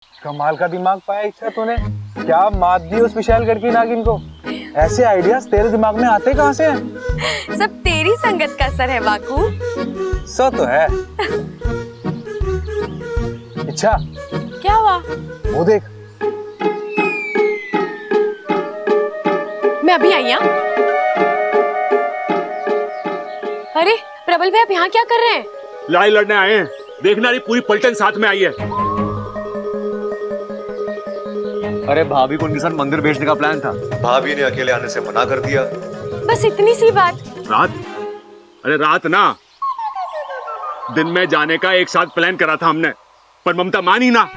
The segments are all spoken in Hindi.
कमाल का दिमाग पाया इच्छा तूने। क्या मात दी उस विशाल करके नागिन को। ऐसे आइडियाज तेरे दिमाग में आते कहाँ से हैं? सब तेरी संगत का असर है वाकू। सो तो है। इच्छा, क्या हुआ? वो देख। मैं अभी आई। अरे प्रबल भाई, आप यहाँ क्या कर रहे हैं? लड़ाई लड़ने आए हैं। देखना, पूरी पलटन साथ में आई है। अरे भाभी को उनके साथ मंदिर भेजने का प्लान था, भाभी ने अकेले आने से मना कर दिया। बस इतनी सी बात। रात? अरे रात ना, दिन में जाने का एक साथ प्लान करा था हमने, पर ममता मानी ना।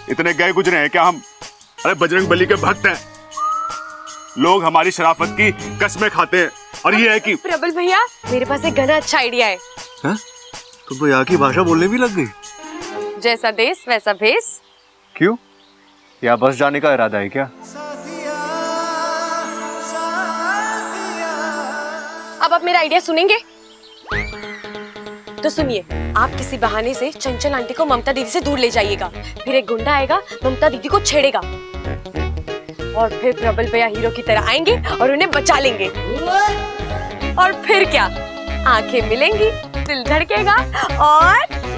इतने गए गुजरे हैं क्या हम? अरे बजरंग बली के भक्त हैं, लोग हमारी शराफत की कस्में खाते हैं। और ये है कि प्रबल भैया, मेरे पास एक घना अच्छा आइडिया है। तुम तो यहाँ की भाषा बोलने भी लग गई। जैसा देश वैसा भेस। क्यों? या बस जाने का इरादा है क्या? अब आप मेरा आइडिया सुनेंगे? तो सुनिए, आप किसी बहाने से चंचल आंटी को ममता दीदी से दूर ले जाइएगा। फिर एक गुंडा आएगा, ममता दीदी को छेड़ेगा, और फिर प्रबल भैया हीरो की तरह आएंगे और उन्हें बचा लेंगे। और फिर क्या, आंखें मिलेंगी, दिल धड़केगा और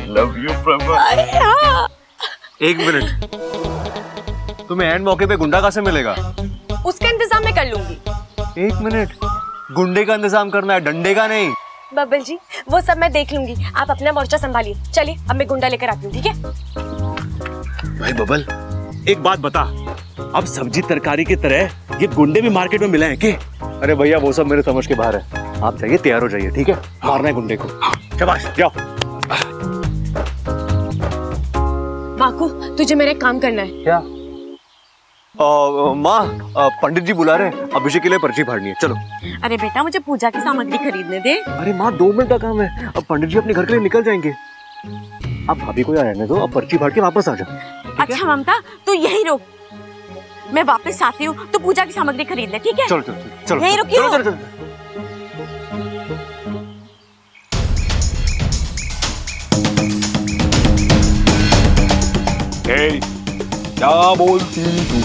लव यू प्रबल। हाँ। एक मिनट, तुम्हें एंड मौके पे गुंडा कहाँ से मिलेगा? उसका इंतजाम मैं कर लूंगी। एक मिनट, गुंडे का इंतजाम करना है, डंडे का नहीं। बबल जी, वो सब मैं देख लूंगी, आप अपना मोर्चा संभालिए। चलिए, अब मैं गुंडा लेकर आती हूँ, ठीक है? भाई बबल, एक बात बता, अब सब्जी तरकारी की तरह ये गुंडे भी मार्केट में मिले हैं क्या? अरे भैया, वो सब मेरे समझ के बाहर है। आप जाइए, तैयार हो जाइए, ठीक है? मारना है गुंडे को। शाबाश, जाओ। वाकू, तुझे मेरा एक काम करना है। क्या? माँ, पंडित जी बुला रहे हैं, अभिषेक के लिए पर्ची फाड़नी है, चलो। अरे बेटा, मुझे पूजा की सामग्री खरीदने दे। अरे माँ, 2 मिनट का काम है, अब पंडित जी अपने घर के लिए निकल जाएंगे। आप भाभी को यहाँ रहने दो, अब पर्ची फाड़ के वापस आ जाओ। अच्छा ममता, तू यही रुक, मैं वापस आती हूँ तो पूजा की सामग्री खरीद ले, ठीक है? चलो चलो चलो, यहीं रुकी हो? चलो। हे, क्या बोलती तू?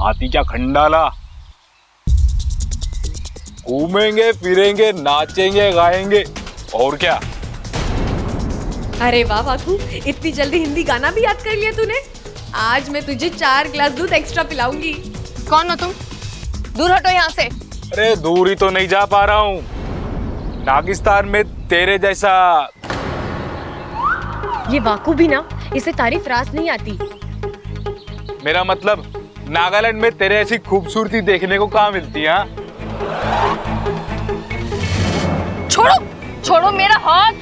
आती क्या खंडाला? घूमेंगे फिरेंगे, नाचेंगे गाएंगे, और क्या? अरे वाह वाकू, इतनी जल्दी हिंदी गाना भी याद कर लिया तूने। आज मैं तुझे 4 ग्लास दूध एक्स्ट्रा पिलाऊंगी। कौन हो तुम? दूर हटो यहाँ से। अरे दूर ही तो नहीं जा पा रहा हूँ, नागिस्तान में तेरे जैसा। ये वाकू भी ना, इसे तारीफ रास नहीं आती। मेरा मतलब, नागालैंड में तेरे ऐसी खूबसूरती देखने को कहाँ मिलती है? छोड़ो, छोड़ो मेरा हाथ,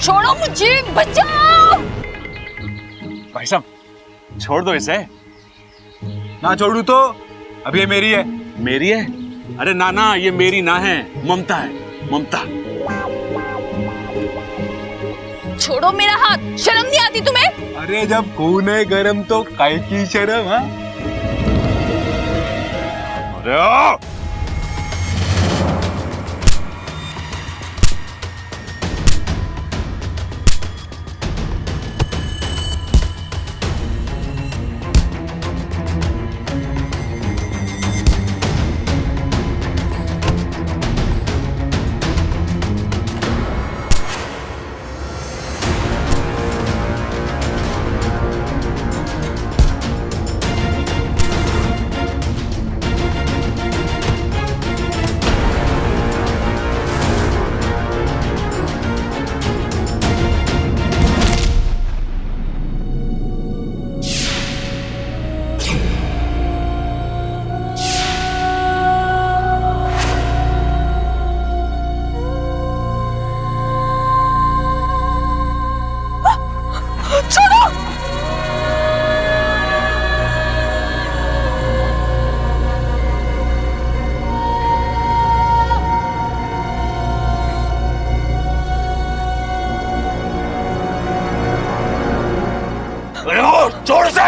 छोड़ो मुझे, बचाओ। भाई साहब, छोड़ दो इसे। ना छोड़ू तो? अब ये मेरी है। मेरी है? अरे ना ना, ये मेरी ना है, ममता है, ममता। छोड़ो मेरा हाथ, शर्म नहीं आती तुम्हें? अरे जब खून है गरम तो काय की शर्म? हाँ, अरे ओ! छोड़ से।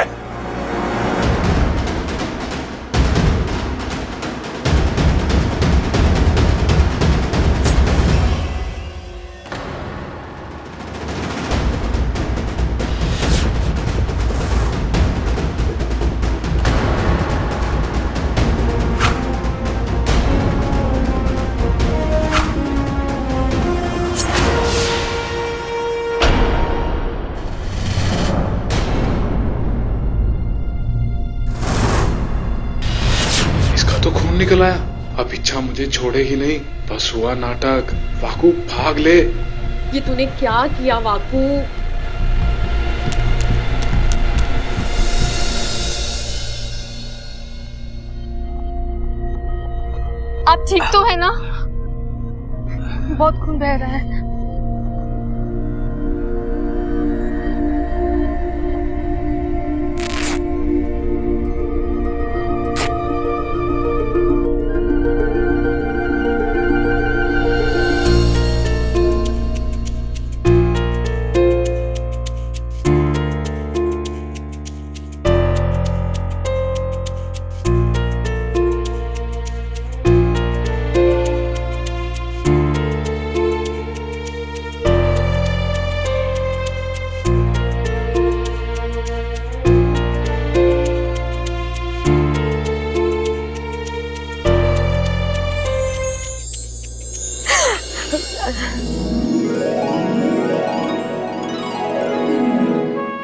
निकल आया। अब इच्छा मुझे छोड़ेगी नहीं। बस हुआ नाटक। वाकू भाग ले। ये तूने क्या किया वाकू? आप ठीक तो है ना? बहुत खून बह रहा है।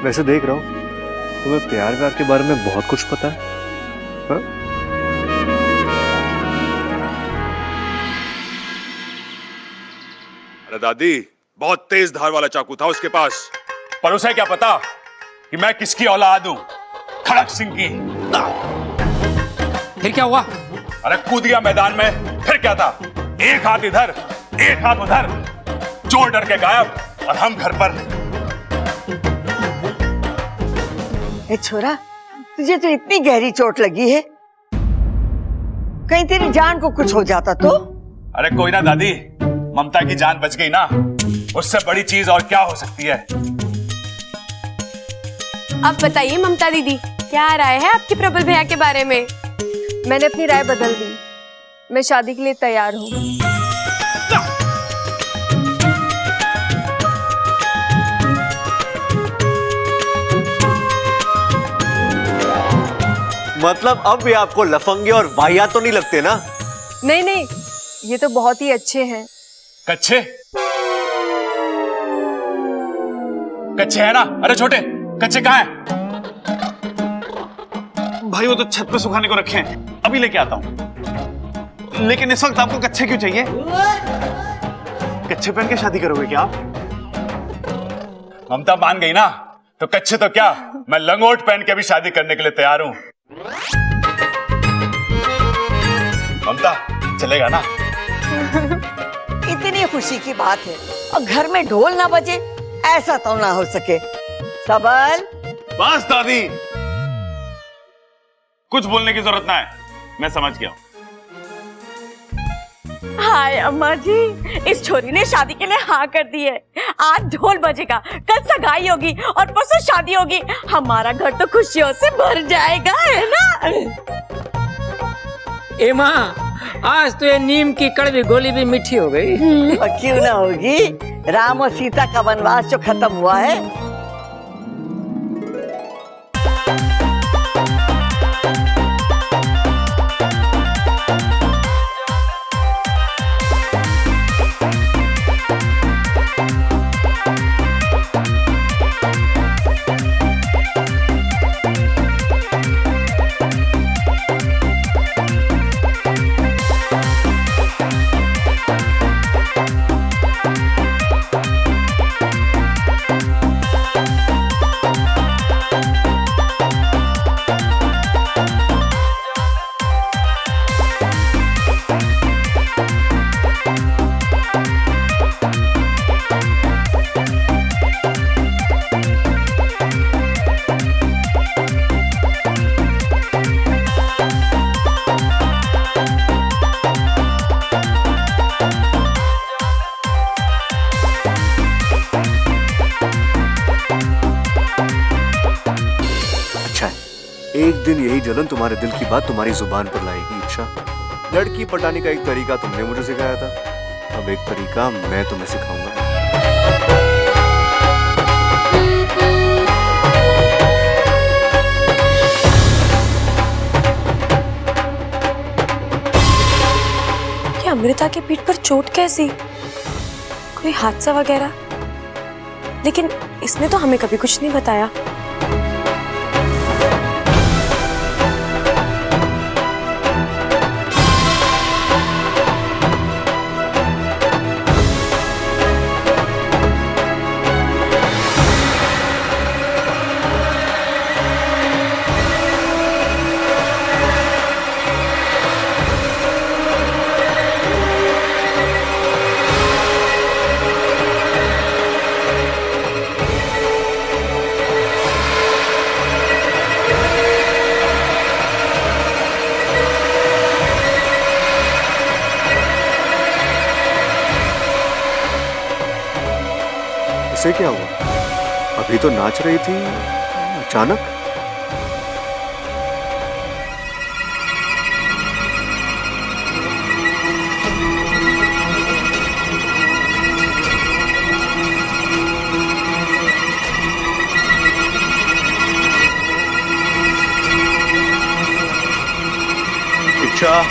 वैसे देख रहा हूँ तुम्हें प्यार व्यार के बारे में बहुत कुछ पता है, हाँ? अरे दादी, बहुत तेज धार वाला चाकू था उसके पास, पर उसे क्या पता कि मैं किसकी औलाद हूं, खड़क सिंह की। फिर क्या हुआ? अरे कूद गया मैदान में, फिर क्या था, एक हाथ इधर एक हाथ उधर, चोर डर के गायब और हम घर पर। ए छोरा, तुझे तो इतनी गहरी चोट लगी है, कहीं तेरी जान को कुछ हो जाता तो? अरे कोई ना दादी, ममता की जान बच गई ना, उससे बड़ी चीज और क्या हो सकती है। अब बताइए ममता दीदी, क्या राय है आपकी प्रबल भैया के बारे में? मैंने अपनी राय बदल दी। मैं शादी के लिए तैयार हूँ। मतलब अब भी आपको लफंगे और वाहियात तो नहीं लगते ना? नहीं नहीं, ये तो बहुत ही अच्छे हैं। कच्चे कच्चे है ना? अरे छोटे कच्चे कहाँ हैं? भाई वो तो छत पे सुखाने को रखे हैं, अभी लेके आता हूँ। लेकिन इस वक्त आपको कच्चे क्यों चाहिए? कच्चे पहन के शादी करोगे क्या आप? ममता मान गई ना, तो कच्चे तो क्या, मैं लंगोट पहन के भी शादी करने के लिए तैयार हूं। ममता चलेगा ना? इतनी खुशी की बात है और घर में ढोल ना बजे, ऐसा तो ना हो सके। सबल, बस दादी, कुछ बोलने की जरूरत ना है, मैं समझ गया। हाय अम्मा जी, इस छोरी ने शादी के लिए हाँ कर दी है। आज ढोल बजेगा, कल सगाई होगी और परसों शादी होगी। हमारा घर तो खुशियों से भर जाएगा, है ना? ए माँ, आज तो ये नीम की कड़वी गोली भी मीठी हो गई। और क्यों ना होगी, राम और सीता का वनवास जो खत्म हुआ है। एक दिन यही जलन तुम्हारे दिल की बात तुम्हारी जुबान पर लाएगी। इच्छा, लड़की पटाने का एक तरीका तुमने मुझे सिखाया था, अब एक तरीका मैं तुम्हें सिखाऊंगा। ये अमृता के पीठ पर चोट कैसी? कोई हादसा वगैरह? लेकिन इसने तो हमें कभी कुछ नहीं बताया। इससे क्या हुआ? अभी तो नाच रही थी, अचानक। इच्छा,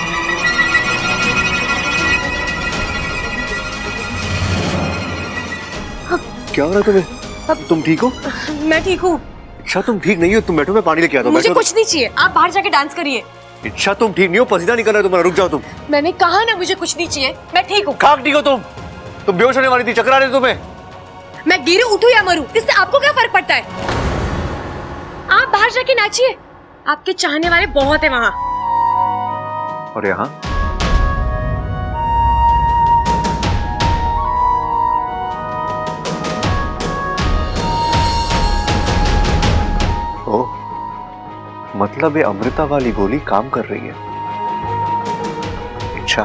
क्या हो रहा है तुम्हें? तुम ठीक हो? मैं ठीक हूँ। इच्छा तुम ठीक नहीं हो, तुम बैठो, मैं पानी लेके आता हूँ। मुझे बैठो। कुछ नहीं चाहिए, आप बाहर जाके डांस करिए। इच्छा तुम ठीक नहीं हो, पसीना निकल रहा है तुम्हारा, रुक जाओ तुम। मैंने कहा ना मुझे कुछ नहीं चाहिए, मैं ठीक हूँ। खाक ठीक हो तुम बेहोश होने वाली थी, चक्कर आ रहे थे तुम्हें। मैं गिरूं, उठूं या मरूं, इससे आपको क्या फर्क पड़ता है? आप बाहर जाके नाचिए, आपके चाहने वाले बहुत है वहाँ। और यहाँ ओह, मतलब ये अमृता वाली गोली काम कर रही है। अच्छा,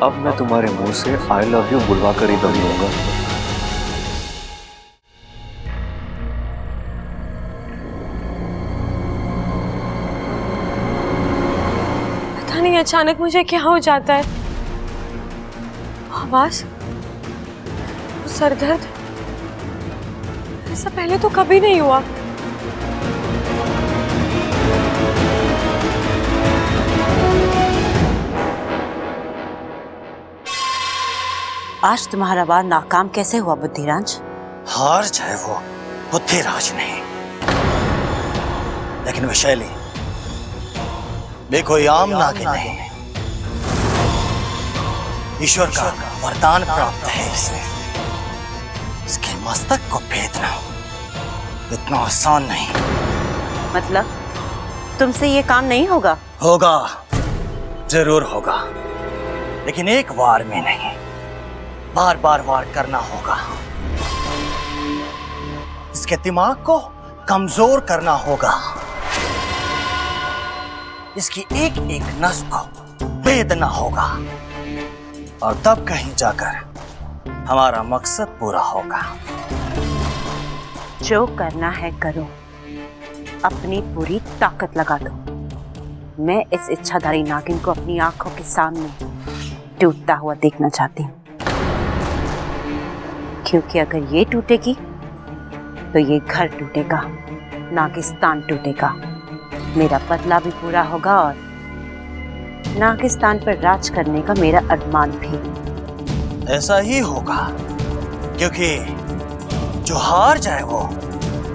अब मैं तुम्हारे मुंह से आई लव यू बुलवा कर ही दम लूंगा। पता नहीं अचानक मुझे क्या हो जाता है। आवाज, सर दर्द, ऐसा पहले तो कभी नहीं हुआ। आज तुम्हारा वार नाकाम कैसे हुआ बुद्धिराज? हार जाए वो बुद्धिराज नहीं, लेकिन विशैली वे कोई आम नागिन नहीं, ईश्वर का वरदान प्राप्त है इसे। इसके मस्तक को भेदना इतना आसान नहीं। मतलब तुमसे ये काम नहीं होगा? होगा, जरूर होगा, लेकिन एक वार में नहीं, बार बार वार करना होगा। इसके दिमाग को कमजोर करना होगा, इसकी एक एक नस को भेदना होगा, और तब कहीं जाकर हमारा मकसद पूरा होगा। जो करना है करो, अपनी पूरी ताकत लगा दो। मैं इस इच्छाधारी नागिन को अपनी आंखों के सामने टूटता हुआ देखना चाहती हूँ, क्योंकि अगर ये टूटेगी तो ये घर टूटेगा, नागिस्तान टूटेगा, मेरा बदला भी पूरा होगा और नागिस्तान पर राज करने का मेरा अरमान भी। ऐसा ही होगा, क्योंकि जो हार जाए वो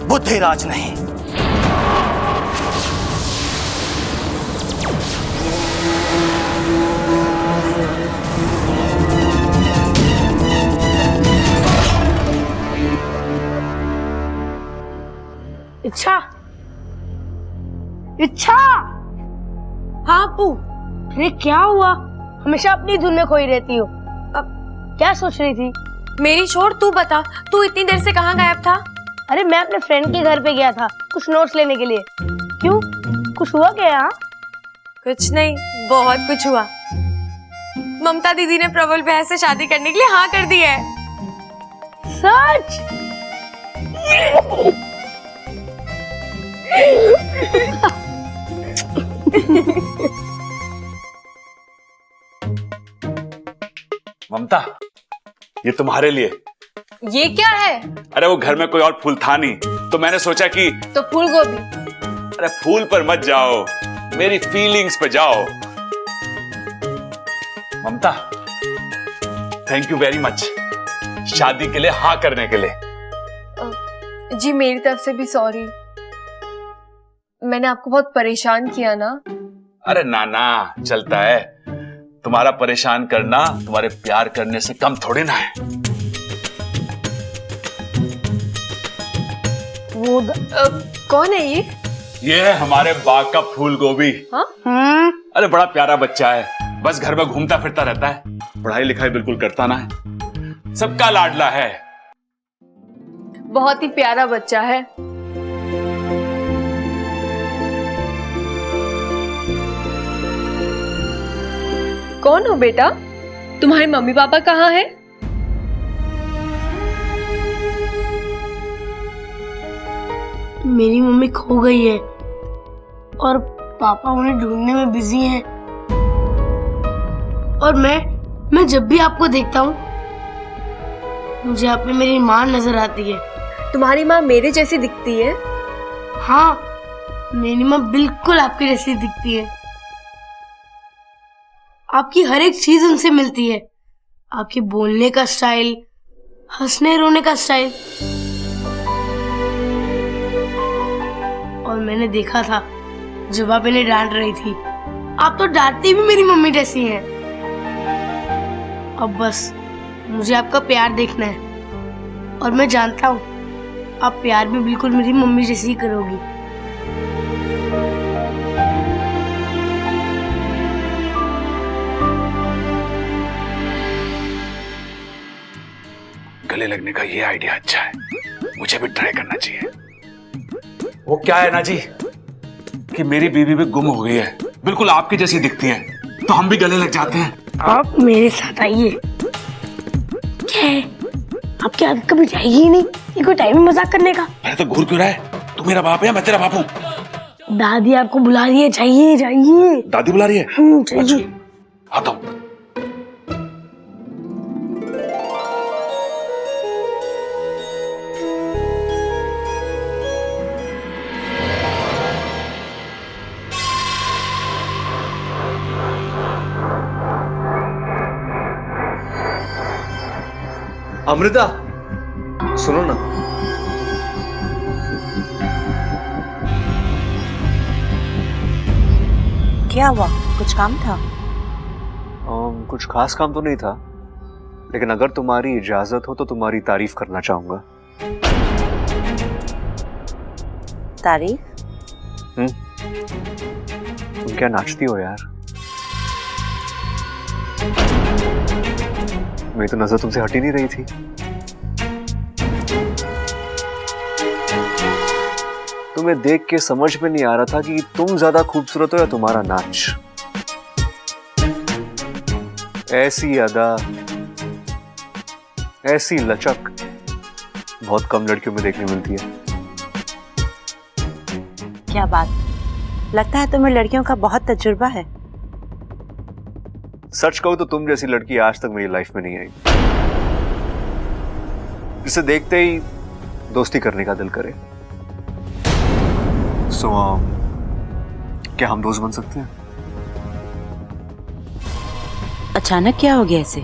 बुद्धिराज नहीं। इच्छा, इच्छा। हाँ अप्पू। अरे क्या हुआ? हमेशा अपनी धुन में खोई रहती हो। अब क्या सोच रही थी? मेरी छोड़, तू बता, तू इतनी देर से कहाँ गायब था? अरे मैं अपने फ्रेंड के घर पे गया था कुछ नोट्स लेने के लिए। क्यों, कुछ हुआ क्या यहाँ? कुछ नहीं, बहुत कुछ हुआ। ममता दीदी ने प्रबल भैया से शादी करने के लिए हाँ कर दी है। सच? ममता, ये तुम्हारे लिए। ये क्या है? अरे वो घर में कोई और फूल था नहीं, तो मैंने सोचा कि तो फूल गोभी। अरे फूल पर मत जाओ, मेरी फीलिंग्स पे जाओ। ममता, थैंक यू वेरी मच शादी के लिए हाँ करने के लिए। जी मेरी तरफ से भी सॉरी, मैंने आपको बहुत परेशान किया ना। अरे ना ना, चलता है। तुम्हारा परेशान करना तुम्हारे प्यार करने से कम थोड़ी ना है। वो कौन है ये? ये है हमारे बाग का फूल गोभी। हाँ? अरे बड़ा प्यारा बच्चा है, बस घर में घूमता फिरता रहता है, पढ़ाई लिखाई बिल्कुल करता ना है, सबका लाडला है। बहुत ही प्यारा बच्चा है। कौन हो बेटा? तुम्हारे मम्मी पापा कहाँ हैं? मेरी मम्मी खो गई है और पापा उन्हें ढूंढने में बिजी हैं। और मैं जब भी आपको देखता हूँ मुझे आप में मेरी माँ नजर आती है। तुम्हारी माँ मेरे जैसी दिखती है? हाँ, मेरी माँ बिल्कुल आपकी जैसी दिखती है। आपकी हर एक चीज उनसे मिलती है, आपके बोलने का स्टाइल, हंसने रोने का स्टाइल। और मैंने देखा था जब आप इन्हें डांट रही थी, आप तो डांटती भी मेरी मम्मी जैसी हैं। अब बस मुझे आपका प्यार देखना है और मैं जानता हूँ आप प्यार भी बिल्कुल मेरी मम्मी जैसी ही करोगी। गले लगने का ये आइडिया अच्छा है, मुझे भी ट्राई करना चाहिए। वो क्या है ना जी कि मेरी बीवी भी गुम हो गई है, बिल्कुल आपकी जैसी दिखती है, तो हम भी गले लग जाते हैं। आप मेरे साथ आइए। क्या है, आपकी आदत कभी जाएगी ही नहीं, ये कोई टाइम है मजाक करने का। अरे तो घूर क्यों रहा है? तू मेरा बाप है, मैं तेरा बाप हूँ। दादी आपको बुला रही है, जाइए जाइए। दादी बुला रही है? जाइए। आता हूँ। अमृता, सुनो ना। क्या हुआ? कुछ काम था? कुछ खास काम तो नहीं था, लेकिन अगर तुम्हारी इजाजत हो तो तुम्हारी तारीफ करना चाहूंगा। तारीफ? तुम क्या नाचती हो यार? मेरी तो नजर तुमसे हट ही नहीं रही थी। तुम्हें देख के समझ में नहीं आ रहा था कि तुम ज्यादा खूबसूरत हो या तुम्हारा नाच। ऐसी अदा, ऐसी लचक बहुत कम लड़कियों में देखने मिलती है। क्या बात, लगता है तुम्हें लड़कियों का बहुत तजुर्बा है। सच कहूं तो तुम जैसी लड़की आज तक मेरी लाइफ में नहीं आई, जिसे देखते ही दोस्ती करने का दिल करे। क्या हम दोस्त बन सकते हैं? अचानक क्या हो गया ऐसे?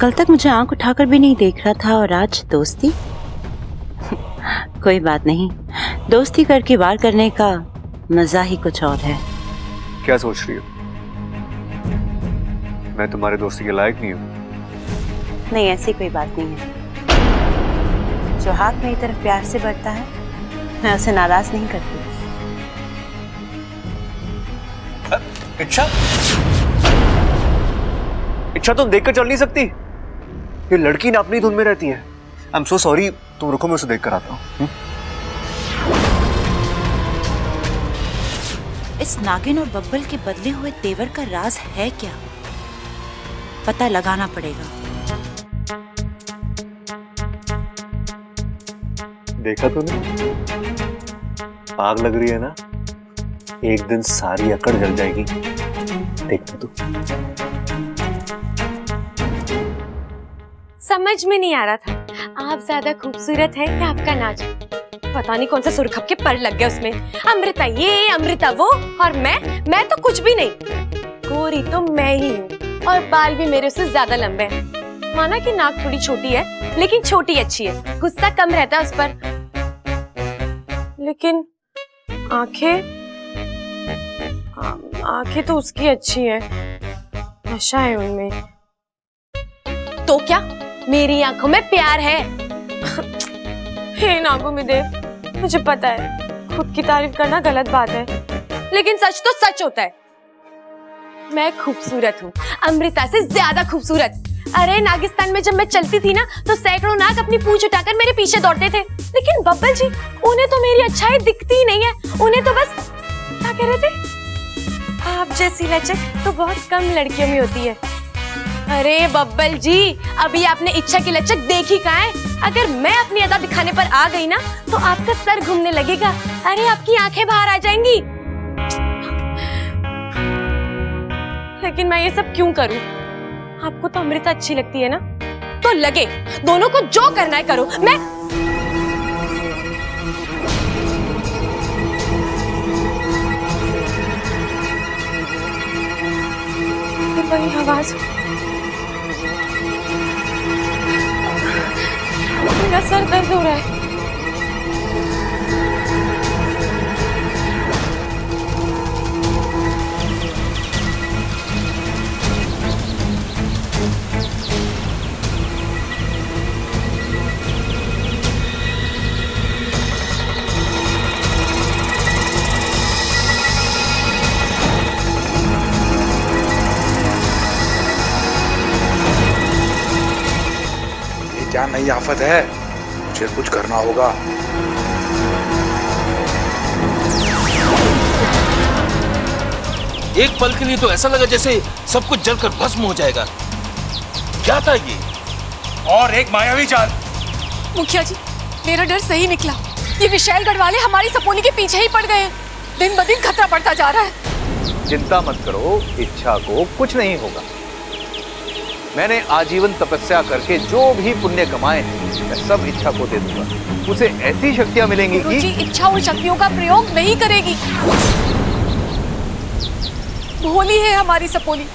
कल तक मुझे आंख उठाकर भी नहीं देख रहा था और आज दोस्ती? कोई बात नहीं, दोस्ती करके वार करने का मजा ही कुछ और है। क्या सोच रही हो? मैं तुम्हारे दोस्ती के लायक नहीं हूं? नहीं, ऐसी कोई बात नहीं है। जो हाथ मेरी तरफ प्यार से बढ़ता है मैं उसे नाराज नहीं करती। इच्छा, इच्छा तुम देखकर चल नहीं सकती? ये लड़की ना अपनी धुन में रहती है। आई एम सो सॉरी, तुम रुको, मैं उसे देख कर आता हूँ। इस नागिन और बब्बल के बदले हुए तेवर का राज है क्या? पता लगाना पड़ेगा। देखा तूने? आग लग रही है ना, एक दिन सारी अकड़ जल जाएगी। देखना तू। समझ में नहीं आ रहा था आप ज्यादा खूबसूरत है या आपका नाच। पता नहीं कौन सा सुरखप के पर लग गया उसमें। अमृता ये, अमृता वो, और मैं तो कुछ भी नहीं। गोरी तो मैं ही हूँ और बाल भी मेरे से ज्यादा लंबे हैं। माना कि नाक थोड़ी छोटी है, लेकिन छोटी अच्छी है, गुस्सा कम रहता है उस पर। लेकिन आंखें तो उसकी अच्छी है, नशा है उनमें। तो क्या मेरी आंखों में प्यार है? हे नागुमिदेव, मुझे पता है खुद की तारीफ करना गलत बात है, लेकिन सच तो सच होता है। मैं खूबसूरत हूँ, अमृता से ज्यादा खूबसूरत। अरे नागिस्तान में जब मैं चलती थी ना, तो सैकड़ों नाग अपनी पूंछ उठाकर मेरे पीछे दौड़ते थे। लेकिन बब्बल जी, उन्हें तो मेरी अच्छाई दिखती ही नहीं है। उन्हें तो बस, क्या कह रहे थे, आप जैसी लचक तो बहुत कम लड़कियों में होती है। अरे बब्बल जी, अभी आपने इच्छा की लचक देखी कहाँ है? अगर मैं अपनी अदा दिखाने पर आ गई ना तो आपका सर घूमने लगेगा। अरे आपकी आंखें बाहर आ जाएंगी। लेकिन मैं ये सब क्यों करूं? आपको तो अमृता अच्छी लगती है ना, तो लगे, दोनों को जो करना है करो। मैं वही आवाज, मेरा सर दर्द हो रहा है। क्या नई आफत है? मुझे कुछ करना होगा। एक पल के लिए तो ऐसा लगा जैसे सब कुछ जलकर भस्म हो जाएगा। क्या था ये? और एक मायावी चाल। मुखिया जी, मेरा डर सही निकला। ये विशालगढ़ वाले हमारी सपोनी के पीछे ही पड़ गए। दिन ब दिन खतरा बढ़ता जा रहा है। चिंता मत करो, इच्छा को कुछ नहीं होगा। मैंने आजीवन तपस्या करके जो भी पुण्य कमाए हैं मैं सब इच्छा को दे दूंगा। उसे ऐसी शक्तियां मिलेंगी कि इच्छा उन शक्तियों का प्रयोग नहीं करेगी। भोली है हमारी सपोनी।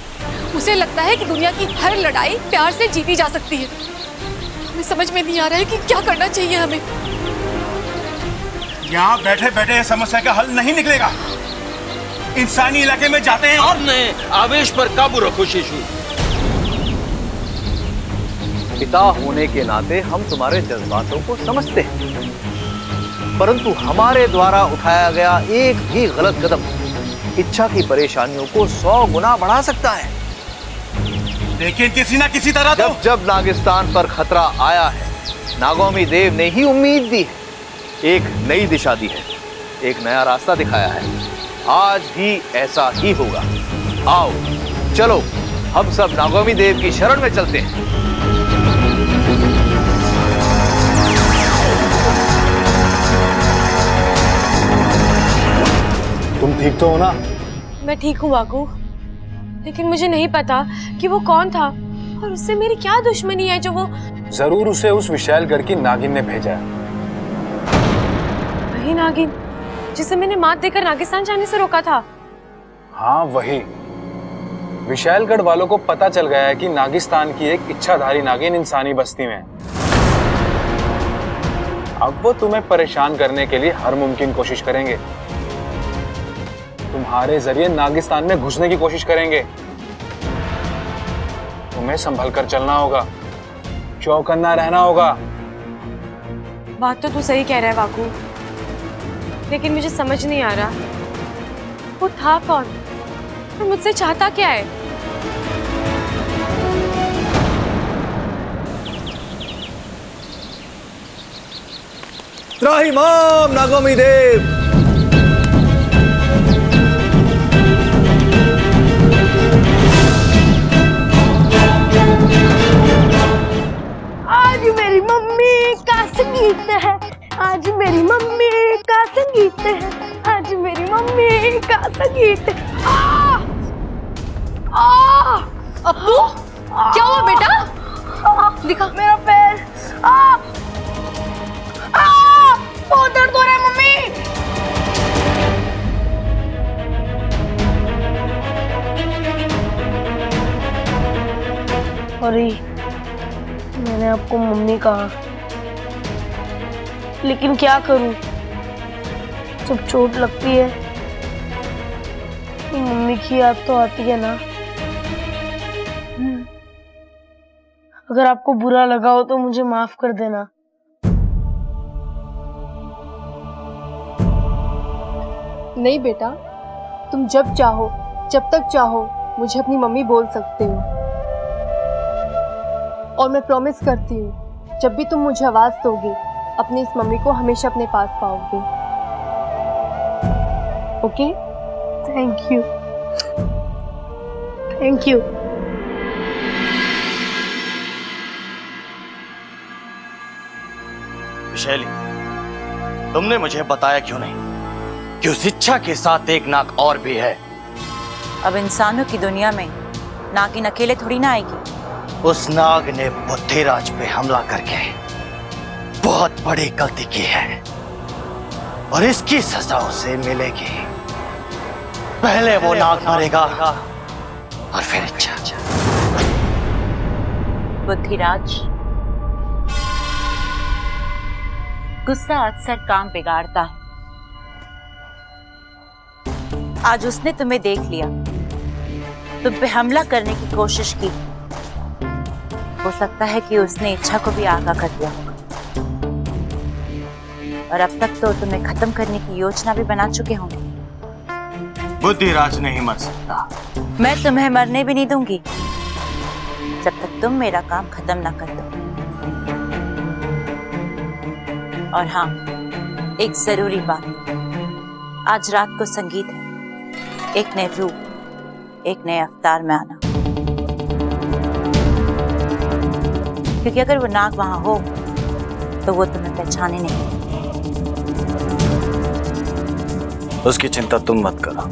उसे लगता है कि दुनिया की हर लड़ाई प्यार से जीती जा सकती है। हमें समझ में नहीं आ रहा है कि क्या करना चाहिए हमें। यहाँ बैठे बैठे यह समस्या का हल नहीं निकलेगा। इंसानी इलाके में जाते हैं और आवेश पर काबू रखो शिशु। पिता होने के नाते हम तुम्हारे जज्बातों को समझते हैं, परंतु हमारे द्वारा उठाया गया एक भी गलत कदम इच्छा की परेशानियों को 100 गुना बढ़ा सकता है। लेकिन किसी ना किसी तरह जब जब नागिस्तान पर खतरा आया है, नागोमी देव ने ही उम्मीद दी है, एक नई दिशा दी है, एक नया रास्ता दिखाया है। आज भी ऐसा ही होगा। आओ चलो, हम सब नागोमी देव की शरण में चलते हैं। तुम ठीक तो हो ना? मैं ठीक हूँ बाकू, लेकिन मुझे नहीं पता कि वो कौन था और उससे मेरी क्या दुश्मनी है जो वो। जरूर उसे उस विशालगढ़ की नागिन ने भेजा है। वही नागिन जिसे मैंने मात देकर नागिस्तान जाने से रोका था। हाँ वही। विशालगढ़ वालों को पता चल गया है कि नागिस्तान की एक इच्छाधारी नागिन इंसानी बस्ती में है। अब वो तुम्हें परेशान करने के लिए हर मुमकिन कोशिश करेंगे। तुम्हारे जरिए नागिस्तान में घुसने की कोशिश करेंगे। तुम्हें संभल कर चलना होगा, चौकन्ना रहना होगा। बात तो तू सही कह रहा है बाकू, लेकिन मुझे समझ नहीं आ रहा वो था कौन और मुझसे चाहता क्या है। त्राहिमाम नागोमी देव। आज मेरी मम्मी का संगीत है, आज मेरी मम्मी का संगीत है, आज मेरी मम्मी का संगीत है। अप्पू, क्या हुआ बेटा? दिखा। मेरा पैर। बहुत दर्द हो रहा है मम्मी। अरे मैंने आपको मम्मी कहा, लेकिन क्या करूं, जब चोट लगती है तो मम्मी की याद तो आती है ना। अगर आपको बुरा लगा हो तो मुझे माफ कर देना। नहीं बेटा, तुम जब चाहो, जब तक चाहो मुझे अपनी मम्मी बोल सकते हो। और मैं प्रॉमिस करती हूँ, जब भी तुम मुझे आवाज दोगे अपनी इस मम्मी को हमेशा अपने पास पाओगे। Okay? Thank you, thank you. शैली, तुमने मुझे बताया क्यों नहीं कि उस इच्छा के साथ एक नाग और भी है? अब इंसानों की दुनिया में नागिन अकेले थोड़ी ना आएगी। उस नाग ने बुद्धिराज पे हमला करके बहुत बड़ी गलती की है और इसकी सजा उसे मिलेगी। पहले वो नाग मरेगा और फिर इच्छा। बुद्धिराज, गुस्सा अक्सर काम बिगाड़ता है। आज उसने तुम्हें देख लिया, तुम पे हमला करने की कोशिश की। हो सकता है कि उसने इच्छा को भी आगाह कर दिया होगा और अब तक तो तुम्हें खत्म करने की योजना भी बना चुके होंगे। बुद्धिराज नहीं मर सकता। मैं तुम्हें मरने भी नहीं दूंगी जब तक तुम मेरा काम खत्म ना कर दो। और हाँ, एक जरूरी बात, आज रात को संगीत है। एक नए रूप, एक नए अवतार में आना, क्योंकि अगर वो नाग वहां हो तो वो तुम्हें पहचाने नहीं। उसकी चिंता तुम मत करो,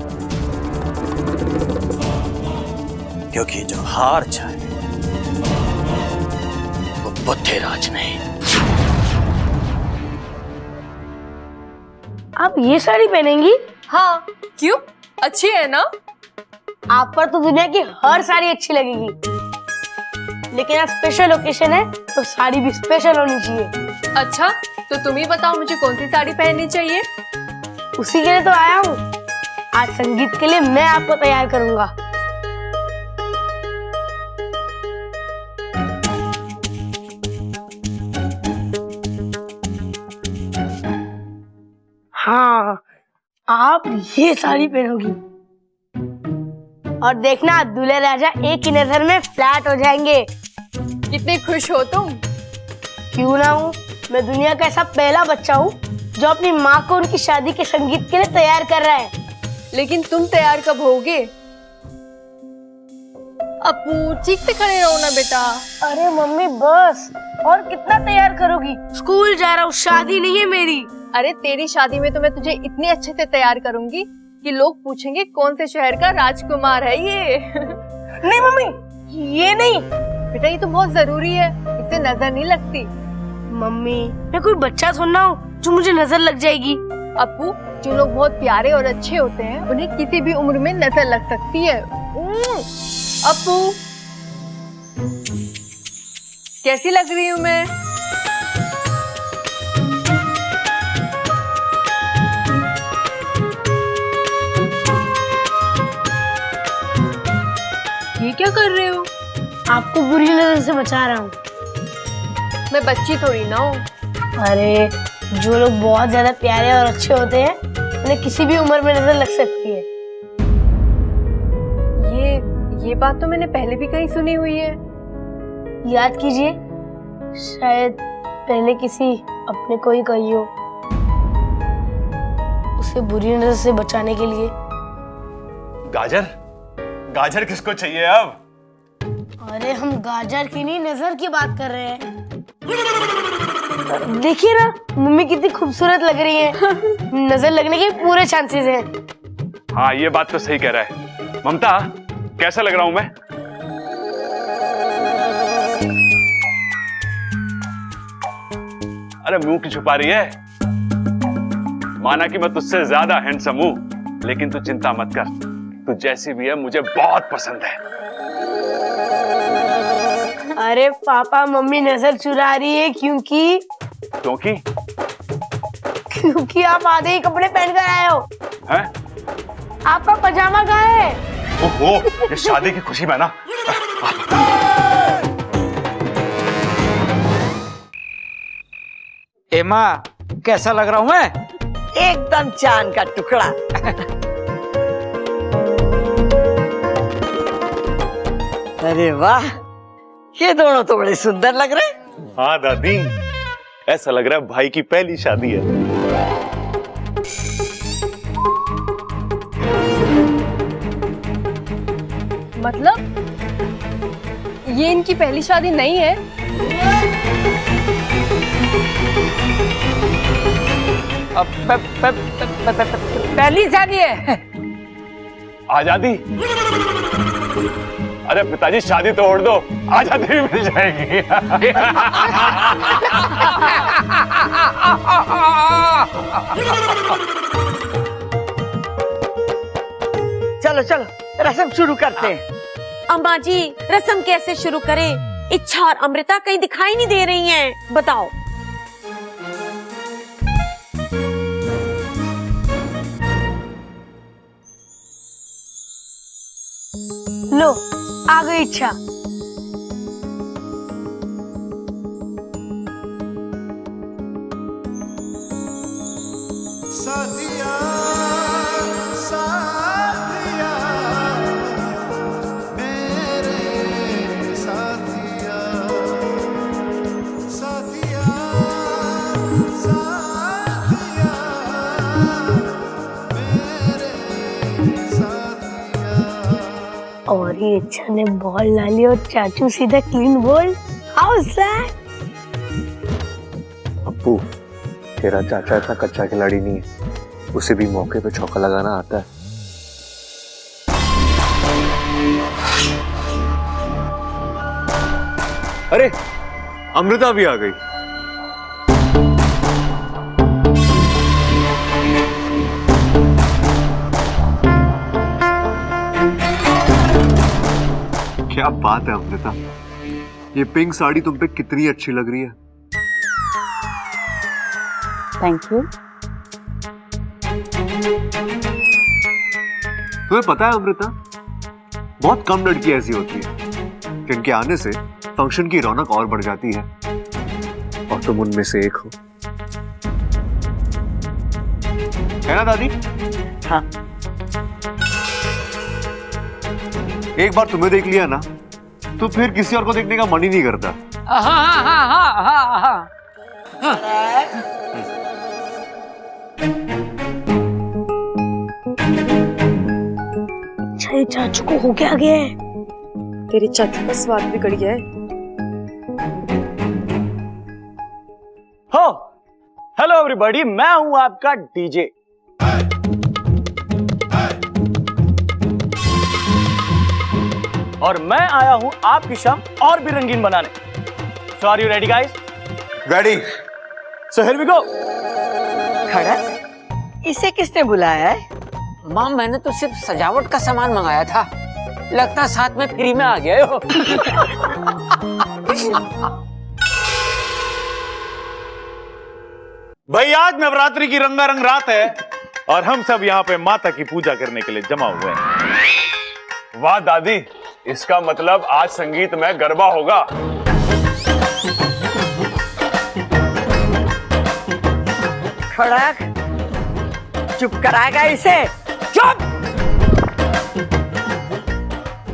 क्योंकि जो हार जाए वो बुद्धिराज नहीं। आप ये साड़ी पहनेंगी? हाँ, क्यों? अच्छी है ना? आप पर तो दुनिया की हर साड़ी अच्छी लगेगी, लेकिन आज स्पेशल ओकेशन है तो साड़ी भी स्पेशल होनी चाहिए। अच्छा, तो तुम ही बताओ मुझे कौन सी साड़ी पहननी चाहिए? उसी के लिए तो आया हूँ। आज संगीत के लिए मैं आपको तैयार करूंगा। हाँ, आप ये साड़ी पहनोगी और देखना दूल्हे राजा एक ही नजर में फ्लैट हो जाएंगे। कितनी खुश हो तुम? क्यों ना हूँ, मैं दुनिया का ऐसा पहला बच्चा हूँ जो अपनी माँ को उनकी शादी के संगीत के लिए तैयार कर रहा है। लेकिन तुम तैयार कब होगे? अपू, चीखते खड़े रहो ना बेटा। अरे मम्मी बस, और कितना तैयार करोगी? स्कूल जा रहा हूँ, शादी नहीं है मेरी। अरे तेरी शादी में तो मैं तुझे इतने अच्छे से तैयार करूंगी कि लोग पूछेंगे कौन से शहर का राजकुमार है ये। नहीं मम्मी, ये नहीं बेटा, ये तो बहुत जरूरी है, इससे नजर नहीं लगती। मम्मी, मैं कोई बच्चा थोड़ा हूँ जो मुझे नजर लग जाएगी। अपू, जो लोग बहुत प्यारे और अच्छे होते हैं उन्हें किसी भी उम्र में नजर लग सकती है। अपू, कैसी लग रही हूँ मैं? ये क्या कर रहे हो? आपको बुरी नजर से बचा रहा हूँ। मैं बच्ची थोड़ी ना हूँ। अरे, जो लोग बहुत ज्यादा प्यारे और अच्छे होते हैं उन्हें किसी भी उम्र में नजर लग सकती है। ये बात तो मैंने पहले भी कहीं सुनी हुई है। याद कीजिए, शायद पहले किसी अपने को ही कही हो। उसे बुरी नजर से बचाने के लिए। गाजर? गाजर किसको चाहिए अब? अरे हम गाजर की नहीं, नजर की बात कर रहे हैं। देखिए ना, मम्मी कितनी खूबसूरत लग रही है। नजर लगने के पूरे चांसेस हैं। हाँ, ये बात तो सही कह रहा है। ममता, कैसा लग रहा हूं मैं? अरे मुंह की छुपा रही है? माना कि मैं तुझसे ज्यादा हैंडसम हूं, लेकिन तू चिंता मत कर, तू जैसी भी है मुझे बहुत पसंद है। अरे पापा, मम्मी नजर चुरा रही है क्योंकि आप आधे ही कपड़े पहनकर आए हो। हैं? आपका पजामा कहाँ है? ओहो, ये शादी की खुशी में ना। एमा, कैसा लग रहा हूं मैं? एकदम चांद का टुकड़ा। अरे वाह, ये दोनों तो बड़े सुंदर लग रहे हैं। हाँ दादी, ऐसा लग रहा है भाई की पहली शादी है। मतलब ये इनकी पहली शादी नहीं है? पहली शादी है। आजादी? अरे पिताजी शादी तो छोड़ दो, आजादी भी मिल जाएगी। चलो चलो रस्म शुरू करते हैं। अम्मा जी रस्म कैसे शुरू करें? इच्छा और अमृता कहीं दिखाई नहीं दे रही हैं, बताओ। लो आ गई इच्छा। साथिया साथिया मेरे साथिया साथिया साथिया मेरे साथिया। और ये इच्छा ने बॉल डाली और चाचू सीधा clean ball. How sad. Appu, तेरा चाचा इतना कच्चा खिलाड़ी नहीं है, उसे भी मौके पे चौका लगाना आता है। अरे अमृता भी आ गई। क्या बात है अमृता, ये पिंक साड़ी तुम पे कितनी अच्छी लग रही है। Thank you. तुम्हें पता है अमृता, बहुत कम लड़की ऐसी होती है जिनके आने से फंक्शन की रौनक और बढ़ जाती है, और तुम उनमें से एक हो। है ना दादी? हाँ। एक बार तुम्हें देख लिया ना तो फिर किसी और को देखने का मन ही नहीं करता। हाँ हाँ हाँ हाँ हाँ हाँ। चाचू को हो क्या गया है? तेरे चाचू का स्वाद बिगड़ गया है। हो हेलो एवरीबॉडी, मैं हूं आपका डीजे। और मैं आया हूं आपकी शाम और भी रंगीन बनाने। So are you ready guys? Ready. So here we go. खड़क, इसे किसने बुलाया है? माँ मैंने तो सिर्फ सजावट का सामान मंगाया था, लगता साथ में फ्री में आ गए हो। भाई आज नवरात्रि की रंगारंग रात है और हम सब यहाँ पे माता की पूजा करने के लिए जमा हुए हैं। वाह दादी, इसका मतलब आज संगीत में गरबा होगा। खड़क, चुप कराएगा इसे? चुप!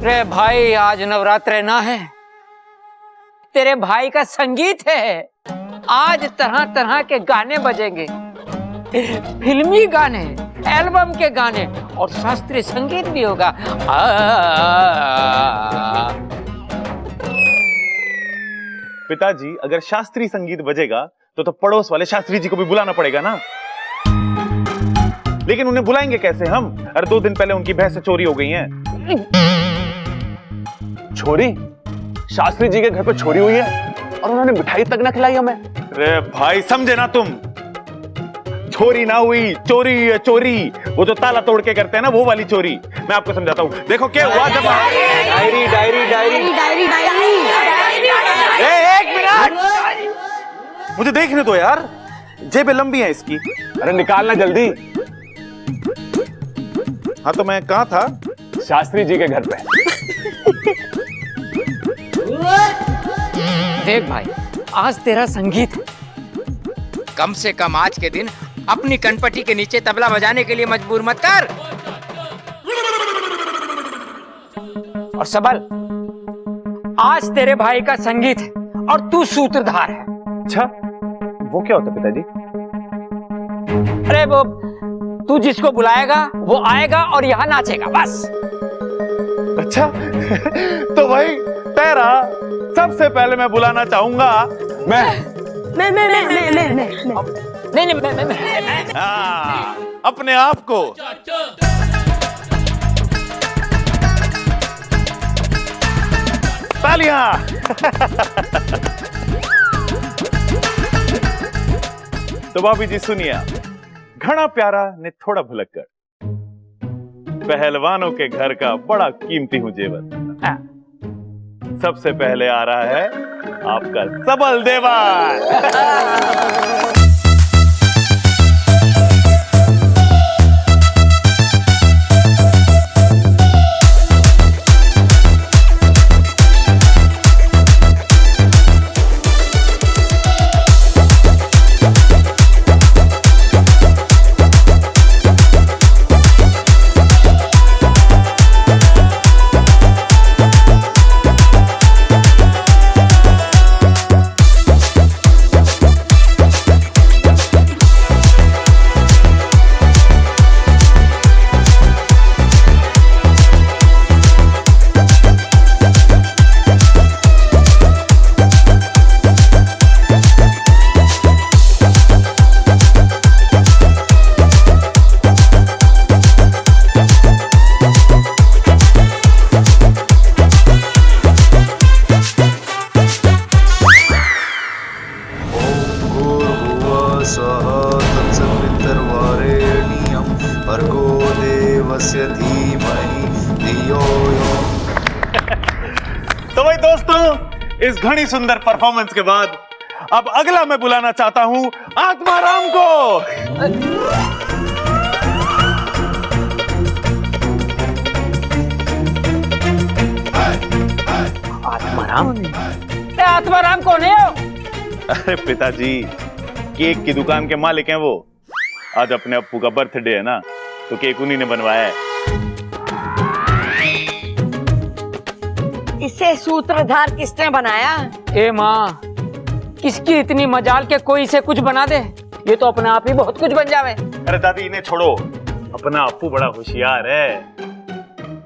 रे भाई आज नवरात्र ना है, तेरे भाई का संगीत है। आज तरह तरह के गाने बजेंगे, फिल्मी गाने, एल्बम के गाने और शास्त्रीय संगीत भी होगा। पिताजी, अगर शास्त्रीय संगीत बजेगा तो पड़ोस वाले शास्त्री जी को भी बुलाना पड़ेगा ना। लेकिन उन्हें बुलाएंगे कैसे हम? अरे 2 दिन पहले उनकी भैंसें चोरी हो गई हैं। चोरी? शास्त्री जी के घर पे चोरी हुई है और उन्होंने मिठाई तक ना खिलाई हमें। अरे भाई समझे ना तुम, चोरी ना हुई, चोरी है चोरी। वो जो ताला तोड़ के करते हैं ना, वो वाली चोरी। मैं आपको समझाता हूँ। देखो क्या हुआ जब diary diary diary diary diary. एक मिनट, मुझे देखने दो यार, जेबें लंबी हैं इसकी। अरे निकालना जल्दी। हाँ तो मैं कहाँ था? शास्त्री जी के घर पे। देख भाई, आज तेरा संगीत है। कम से कम आज के दिन अपनी कनपटी के नीचे तबला बजाने के लिए मजबूर मत कर। और सबल, आज तेरे भाई का संगीत है और तू सूत्रधार है। अच्छा, वो क्या होता है पिताजी? अरे वो तू जिसको बुलाएगा वो आएगा और यहाँ नाचेगा, बस। अच्छा तो भाई तेरा सबसे पहले मैं बुलाना चाहूंगा मैं नहीं नहीं मैं हाँ, अपने आप को तालियां। तो भाभी जी सुनिए, घना प्यारा ने थोड़ा भुलक्कड़, पहलवानों के घर का बड़ा कीमती हूं जेवर। सबसे पहले आ रहा है आपका सबल देवर। तो भाई दोस्तों, इस घनी सुंदर परफॉर्मेंस के बाद अब अगला मैं बुलाना चाहता हूं आत्माराम को। आत्माराम कौन है? अरे पिताजी, केक की दुकान के मालिक हैं वो। आज अपने अप्पू का बर्थडे है ना, तो केक उन्हीं ने बनवाया है। इसे सूत्रधार किसने बनाया? ए माँ, किसकी इतनी मजाल के कोई से कुछ बना दे? ये तो अपने आप ही बहुत कुछ बन जावे। अरे दादी, इन्हें छोड़ो, अपना अप्पू बड़ा होशियार है,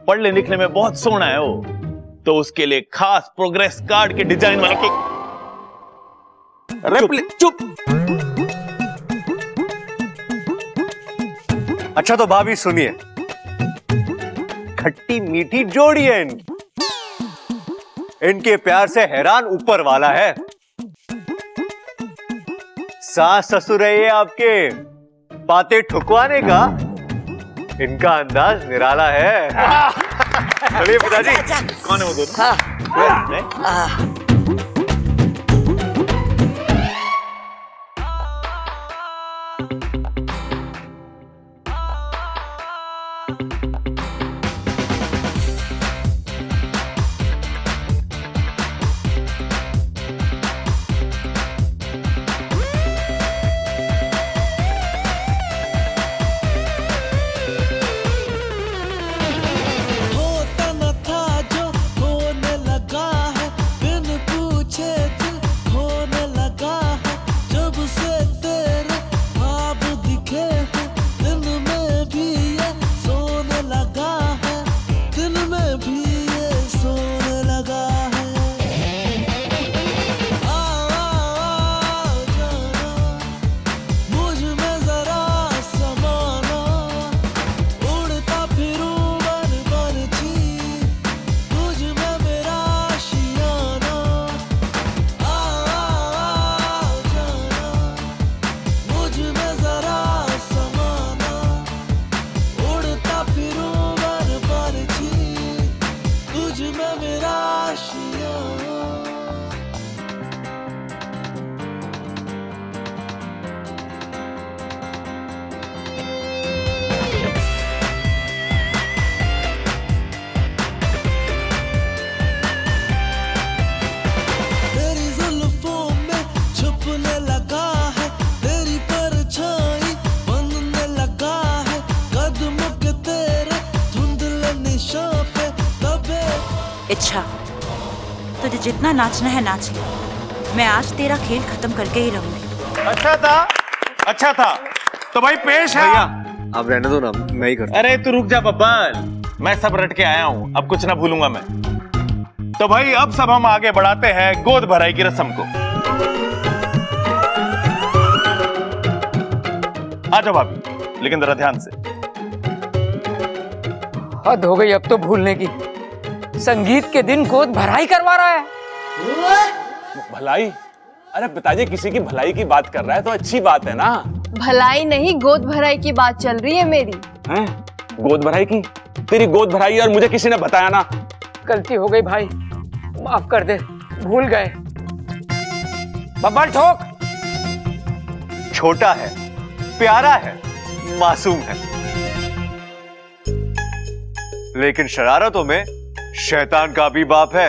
पढ़ने लिखने में बहुत सोना है वो, तो उसके लिए खास प्रोग्रेस कार्ड के डिजाइन वाला केक। चुप। अच्छा तो भाभी सुनिए, खट्टी मीठी जोड़ी है इनकी, इनके प्यार से हैरान ऊपर वाला है। सास ससुर है ये आपके, बातें ठुकवाने का इनका अंदाज निराला है। चलिए पिताजी। कौन है वो दोनों? इच्छा, तुझे जितना नाचना है नाच ले, मैं आज तेरा खेल खत्म करके ही रहूंगी। अच्छा था। तो भाई पेश है। भैया आप रहने दो ना, मैं ही करता। अरे तू रुक जा बब्बल, मैं सब रट के आया हूँ, अब कुछ ना भूलूंगा मैं। तो भाई अब सब हम आगे बढ़ाते हैं गोद भराई की रस्म को। आ जाओ भाभी, लेकिन जरा ध्यान से। हद हो गई अब तो भूलने की। संगीत के दिन गोद भराई करवा रहा है। भलाई? अरे पिताजी किसी की भलाई की बात कर रहा है तो अच्छी बात है ना। भलाई नहीं, गोद भराई की बात चल रही है मेरी। हैं? गोद भराई की? तेरी गोद भराई और मुझे किसी ने बताया ना। गलती हो गई भाई, माफ कर दे, भूल गए। बब्बर ठोक। छोटा है, प्यारा है, मासूम है, लेकिन शरारतों में शैतान का भी बाप है।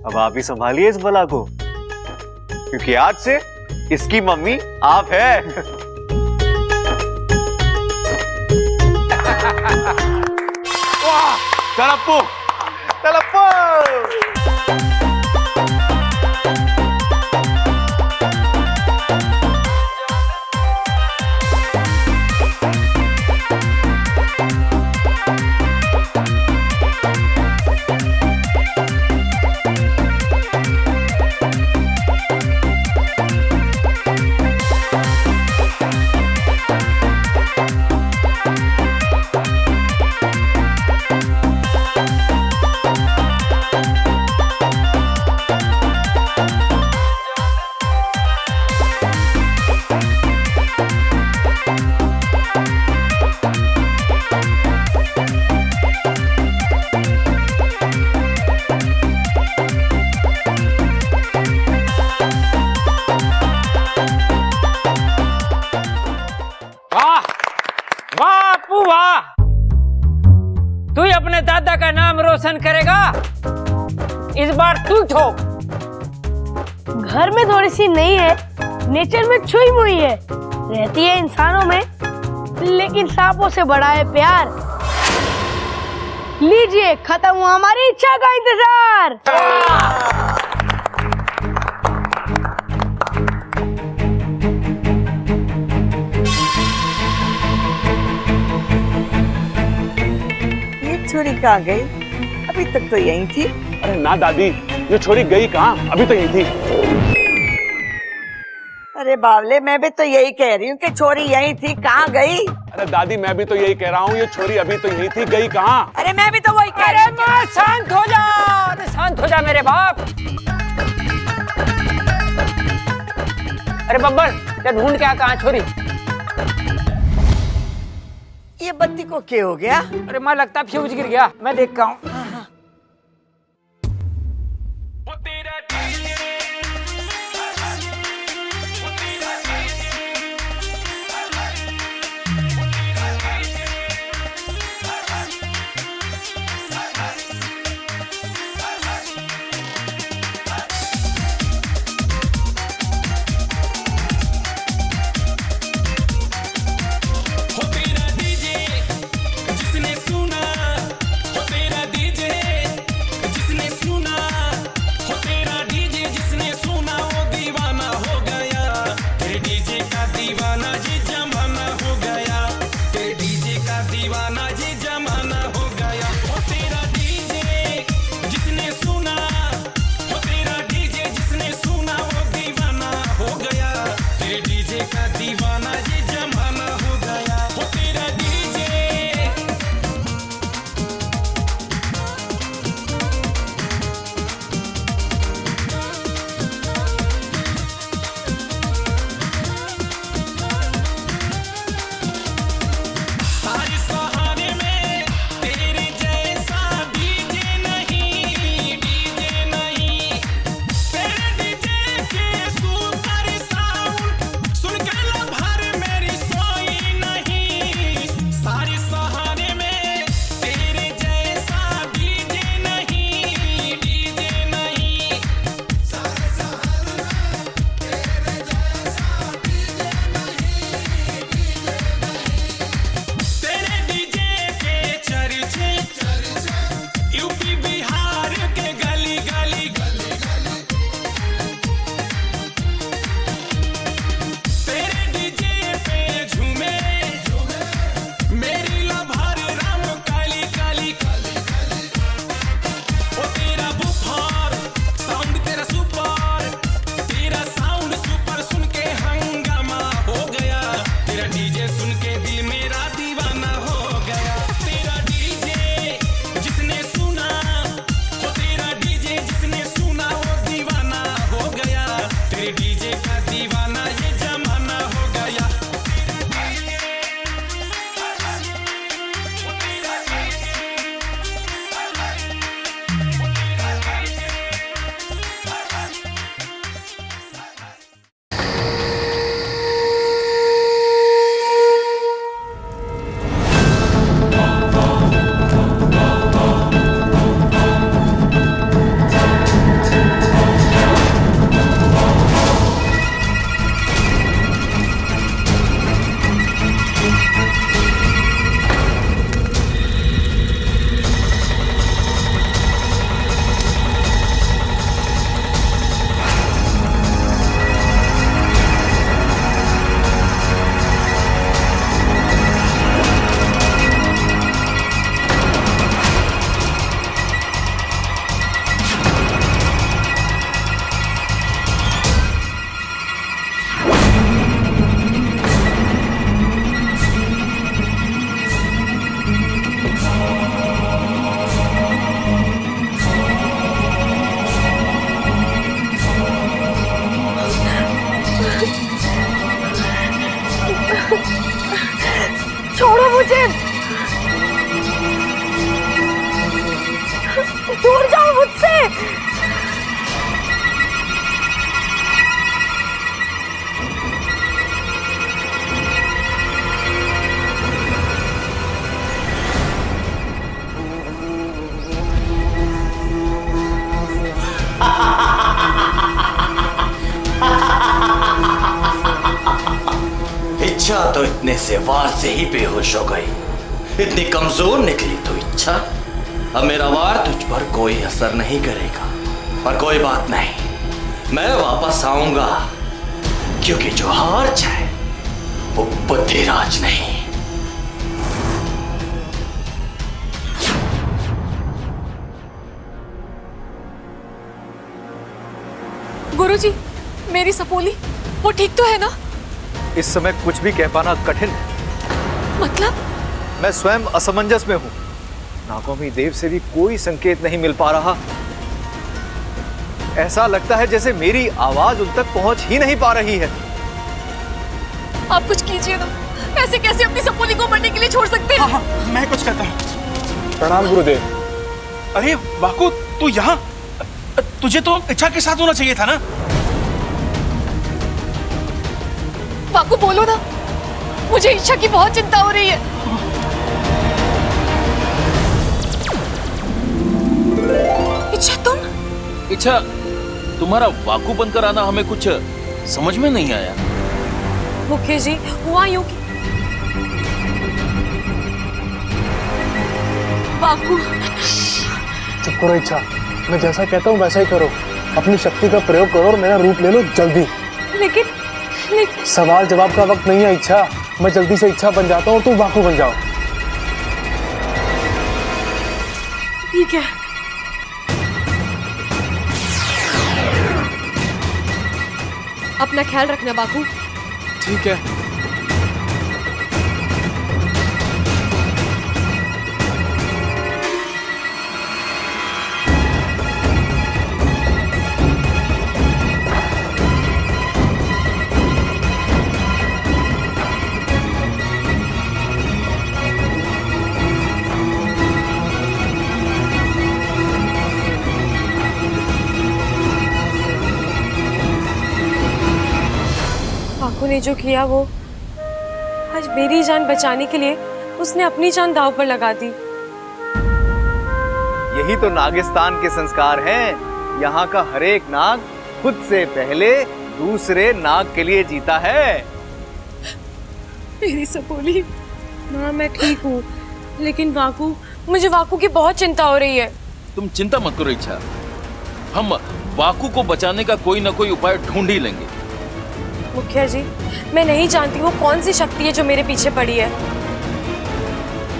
अब आप ही संभालिए इस बला को, क्योंकि आज से इसकी मम्मी आप है। वाह, तलप्पू तलप्पू। तू ही अपने दादा का नाम रोशन करेगा। इस बार तू ठोक। घर में थोड़ी सी नहीं है, नेचर में छुई मुई है, रहती है इंसानों में, लेकिन सांपों से बड़ा है प्यार। लीजिए, खत्म हुआ हमारी इच्छा का इंतजार। छोरी कहाँ गई? अभी तक तो यहीं थी। अरे ना दादी, ये छोरी गई कहाँ? अभी तो यहीं थी। अरे बावले, मैं भी तो यही कह रही हूँ कि छोरी यहीं थी, कहाँ गई? अरे दादी मैं भी तो यही कह रहा हूँ, ये छोरी अभी तो यहीं थी, गई कहाँ? अरे मैं भी तो वही कह रही हूँ। शांत हो जा, अरे शांत हो जा मेरे बाप। अरे बब्बर, क्या ढूंढ क्या कहाँ छोरी? ये बत्ती को क्या हो गया? अरे माँ लगता फ्यूज गिर गया, मैं देखता हूँ। जिसने सुना, तेरा छोड़ो मुझे, दूर जाओ मुझसे। इच्छा तो इतने से वार से ही बेहोश हो गई, इतनी कमजोर निकली तो इच्छा। अब मेरा वार तुझ पर कोई असर नहीं करेगा, पर कोई बात नहीं, मैं वापस आऊंगा, क्योंकि जो हार जाए वो बुद्धिराज नहीं। गुरुजी, मेरी सपोली वो ठीक तो है ना? इस समय कुछ भी कह पाना कठिन है। मतलब? मैं स्वयं असमंजस में हूं। नागोमी देव से भी कोई संकेत नहीं मिल पा रहा। ऐसा लगता है जैसे मेरी आवाज उन तक पहुंच ही नहीं पा रही है। आप कुछ कीजिए ना, ऐसे कैसे अपनी सपोली को मरने के लिए छोड़ सकते हैं? हाँ, मैं कुछ करता हूँ। प्रणाम गुरुदेव। अरे वाकु, तू यहाँ? तुझे तो इच्छा के साथ होना चाहिए था ना? वाकु बोलो ना, मुझे इच्छा की बहुत चिंता हो रही है। इच्छा तुम? इच्छा, तुम्हारा वाकु बनकर आना हमें कुछ समझ में नहीं आया। मुखिया जी, हुआ यूं कि वाकु। चुप करो इच्छा, मैं जैसा कहता हूँ वैसा ही करो। अपनी शक्ति का प्रयोग करो और मेरा रूप ले लो जल्दी। लेकिन सवाल जवाब का वक्त नहीं है इच्छा। मैं जल्दी से इच्छा बन जाता हूँ और तुम वाकु बन जाओ। ठीक है। अपना ख्याल रखना वाकु। ठीक है। वाकु ने जो किया वो आज मेरी जान बचाने के लिए उसने अपनी जान दांव पर लगा दी। यही तो नागिस्तान के संस्कार हैं। यहाँ का हर एक नाग खुद से पहले दूसरे नाग के लिए जीता है। मेरी सपोली। माँ मैं ठीक हूँ, लेकिन वाकु, मुझे वाकु की बहुत चिंता हो रही है। तुम चिंता मत करो इच्छा, हम वाकु को बचाने का कोई ना कोई उपाय ढूंढ ही लेंगे। मुखिया जी, मैं नहीं जानती वो कौन सी शक्ति है जो मेरे पीछे पड़ी है,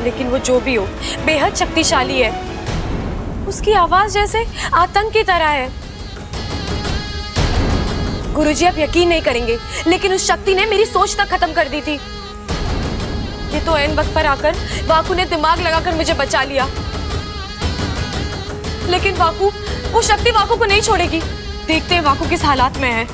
लेकिन वो जो भी हो बेहद शक्तिशाली है। उसकी आवाज जैसे आतंक की तरह है। गुरुजी आप यकीन नहीं करेंगे, लेकिन उस शक्ति ने मेरी सोच तक खत्म कर दी थी। ये तो ऐन वक्त पर आकर वाकु ने दिमाग लगाकर मुझे बचा लिया, लेकिन वाकु, वो शक्ति वाकु को नहीं छोड़ेगी। देखते हैं वाकु किस हालात में है।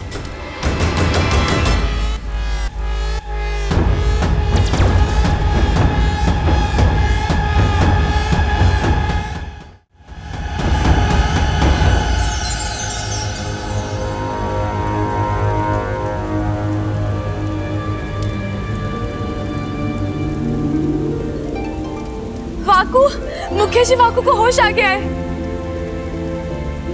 वाकु, मुखिया जी, वाकु को होश आ गया है।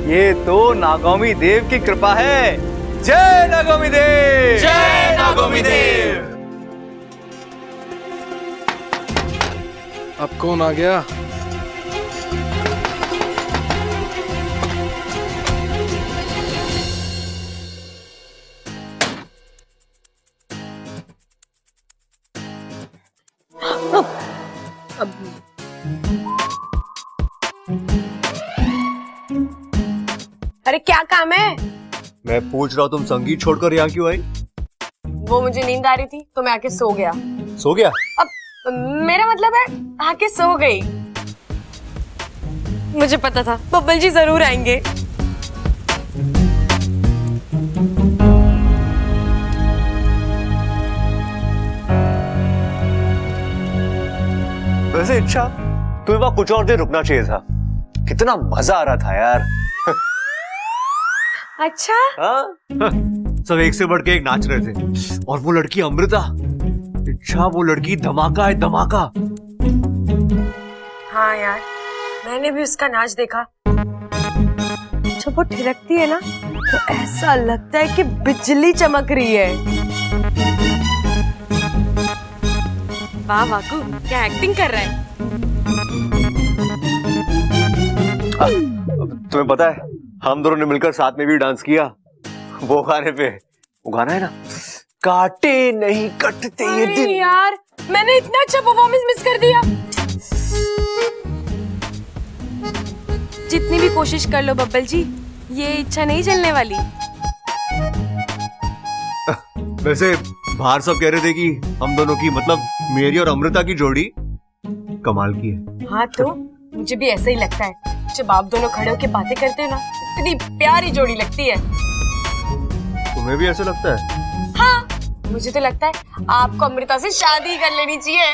ये तो नागोमी देव की कृपा है। जय नागोमी देव! जय नागोमी देव! अब कौन आ गया? अरे क्या काम है? मैं पूछ रहा हूँ, तुम संगीत छोड़कर यहाँ क्यों आई? वो मुझे नींद आ रही थी तो मैं आके सो गया। सो गया? अब मेरा मतलब है आके सो गई। मुझे पता था बब्बल जी जरूर आएंगे। वैसे इच्छा तुम्हें वहां कुछ और देर रुकना चाहिए था। कितना मजा आ रहा था यार। अच्छा हाँ? सब एक से बढ़ के एक नाच रहे थे। और वो लड़की अमृता, इच्छा वो लड़की धमाका है धमाका। हाँ यार, मैंने भी उसका नाच देखा। जब वो थिरकती है ना तो ऐसा लगता है कि बिजली चमक रही है। वाह वाकू, क्या एक्टिंग कर रहा है। तुम्हें पता है हम दोनों ने मिलकर साथ में भी डांस किया वो गाने पे। वो गाना है ना, काटे नहीं कटते ये दिन। यार मैंने इतना अच्छा परफॉर्मेंस मिस कर दिया। जितनी भी कोशिश कर लो बब्बल जी, ये इच्छा नहीं चलने वाली। वैसे बाहर सब कह रहे थे कि हम दोनों की, मतलब मेरी और अमृता की जोड़ी कमाल की है। हाँ तो मुझे भी ऐसा ही लगता है। जब आप दोनों खड़े होकर बातें करते हो ना, इतनी प्यारी जोड़ी लगती है। तुम्हें भी ऐसा लगता है? हाँ, मुझे तो लगता है आपको अमृता से शादी कर लेनी चाहिए।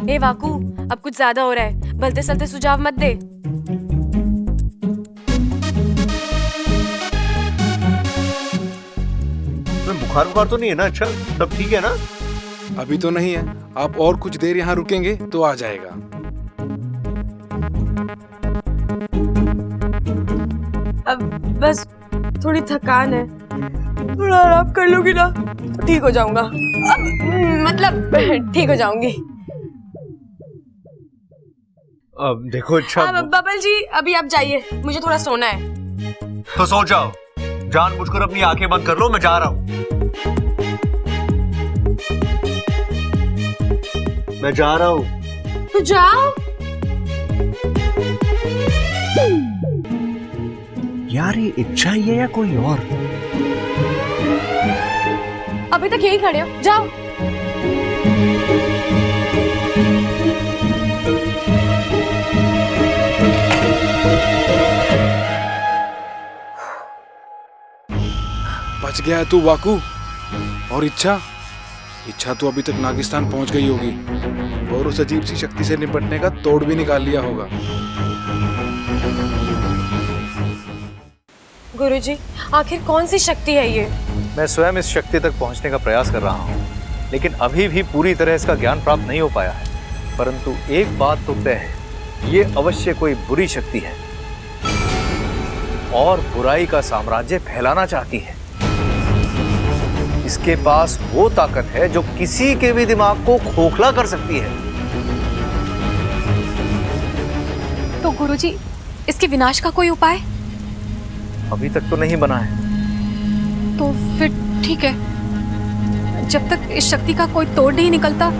ए वाकू, अब कुछ ज्यादा हो रहा है, भलते सलते सुझाव मत दे। बुखार तो नहीं है ना? अच्छा सब ठीक है ना? अभी तो नहीं है, आप और कुछ देर यहाँ रुकेंगे तो आ जाएगा। अब बस थोड़ी थकान है, थोड़ा आराम कर लूंगी ना तो ठीक हो जाऊंगा। अब मतलब ठीक हो जाऊंगी। अब देखो अच्छा। अब बबल जी अभी आप जाइए, मुझे थोड़ा सोना है। तो सो जाओ, जानबूझकर अपनी आंखें बंद कर लो, मैं जा रहा हूँ। मैं जा रहा हूँ। तो जाओ। यार ये इच्छा ही है या कोई और? अभी तक यही खड़े हो, जाओ। बच गया है तू वाकू। और इच्छा तो अभी तक नागिस्तान पहुंच गई होगी और उस अजीब सी शक्ति से निपटने का तोड़ भी निकाल लिया होगा। गुरुजी, आखिर कौन सी शक्ति है ये? मैं स्वयं इस शक्ति तक पहुंचने का प्रयास कर रहा हूं, लेकिन अभी भी पूरी तरह इसका ज्ञान प्राप्त नहीं हो पाया है। परंतु एक बात तो तय है, ये अवश्य कोई बुरी शक्ति है और बुराई का साम्राज्य फैलाना चाहती है। इसके पास वो ताकत है जो किसी के भी दिमाग को खोखला कर सकती है। तो गुरुजी, इसके विनाश का कोई उपाय? अभी तक तो नहीं बना है। तो फिर ठीक है, जब तक इस शक्ति का कोई तोड़ नहीं निकलता,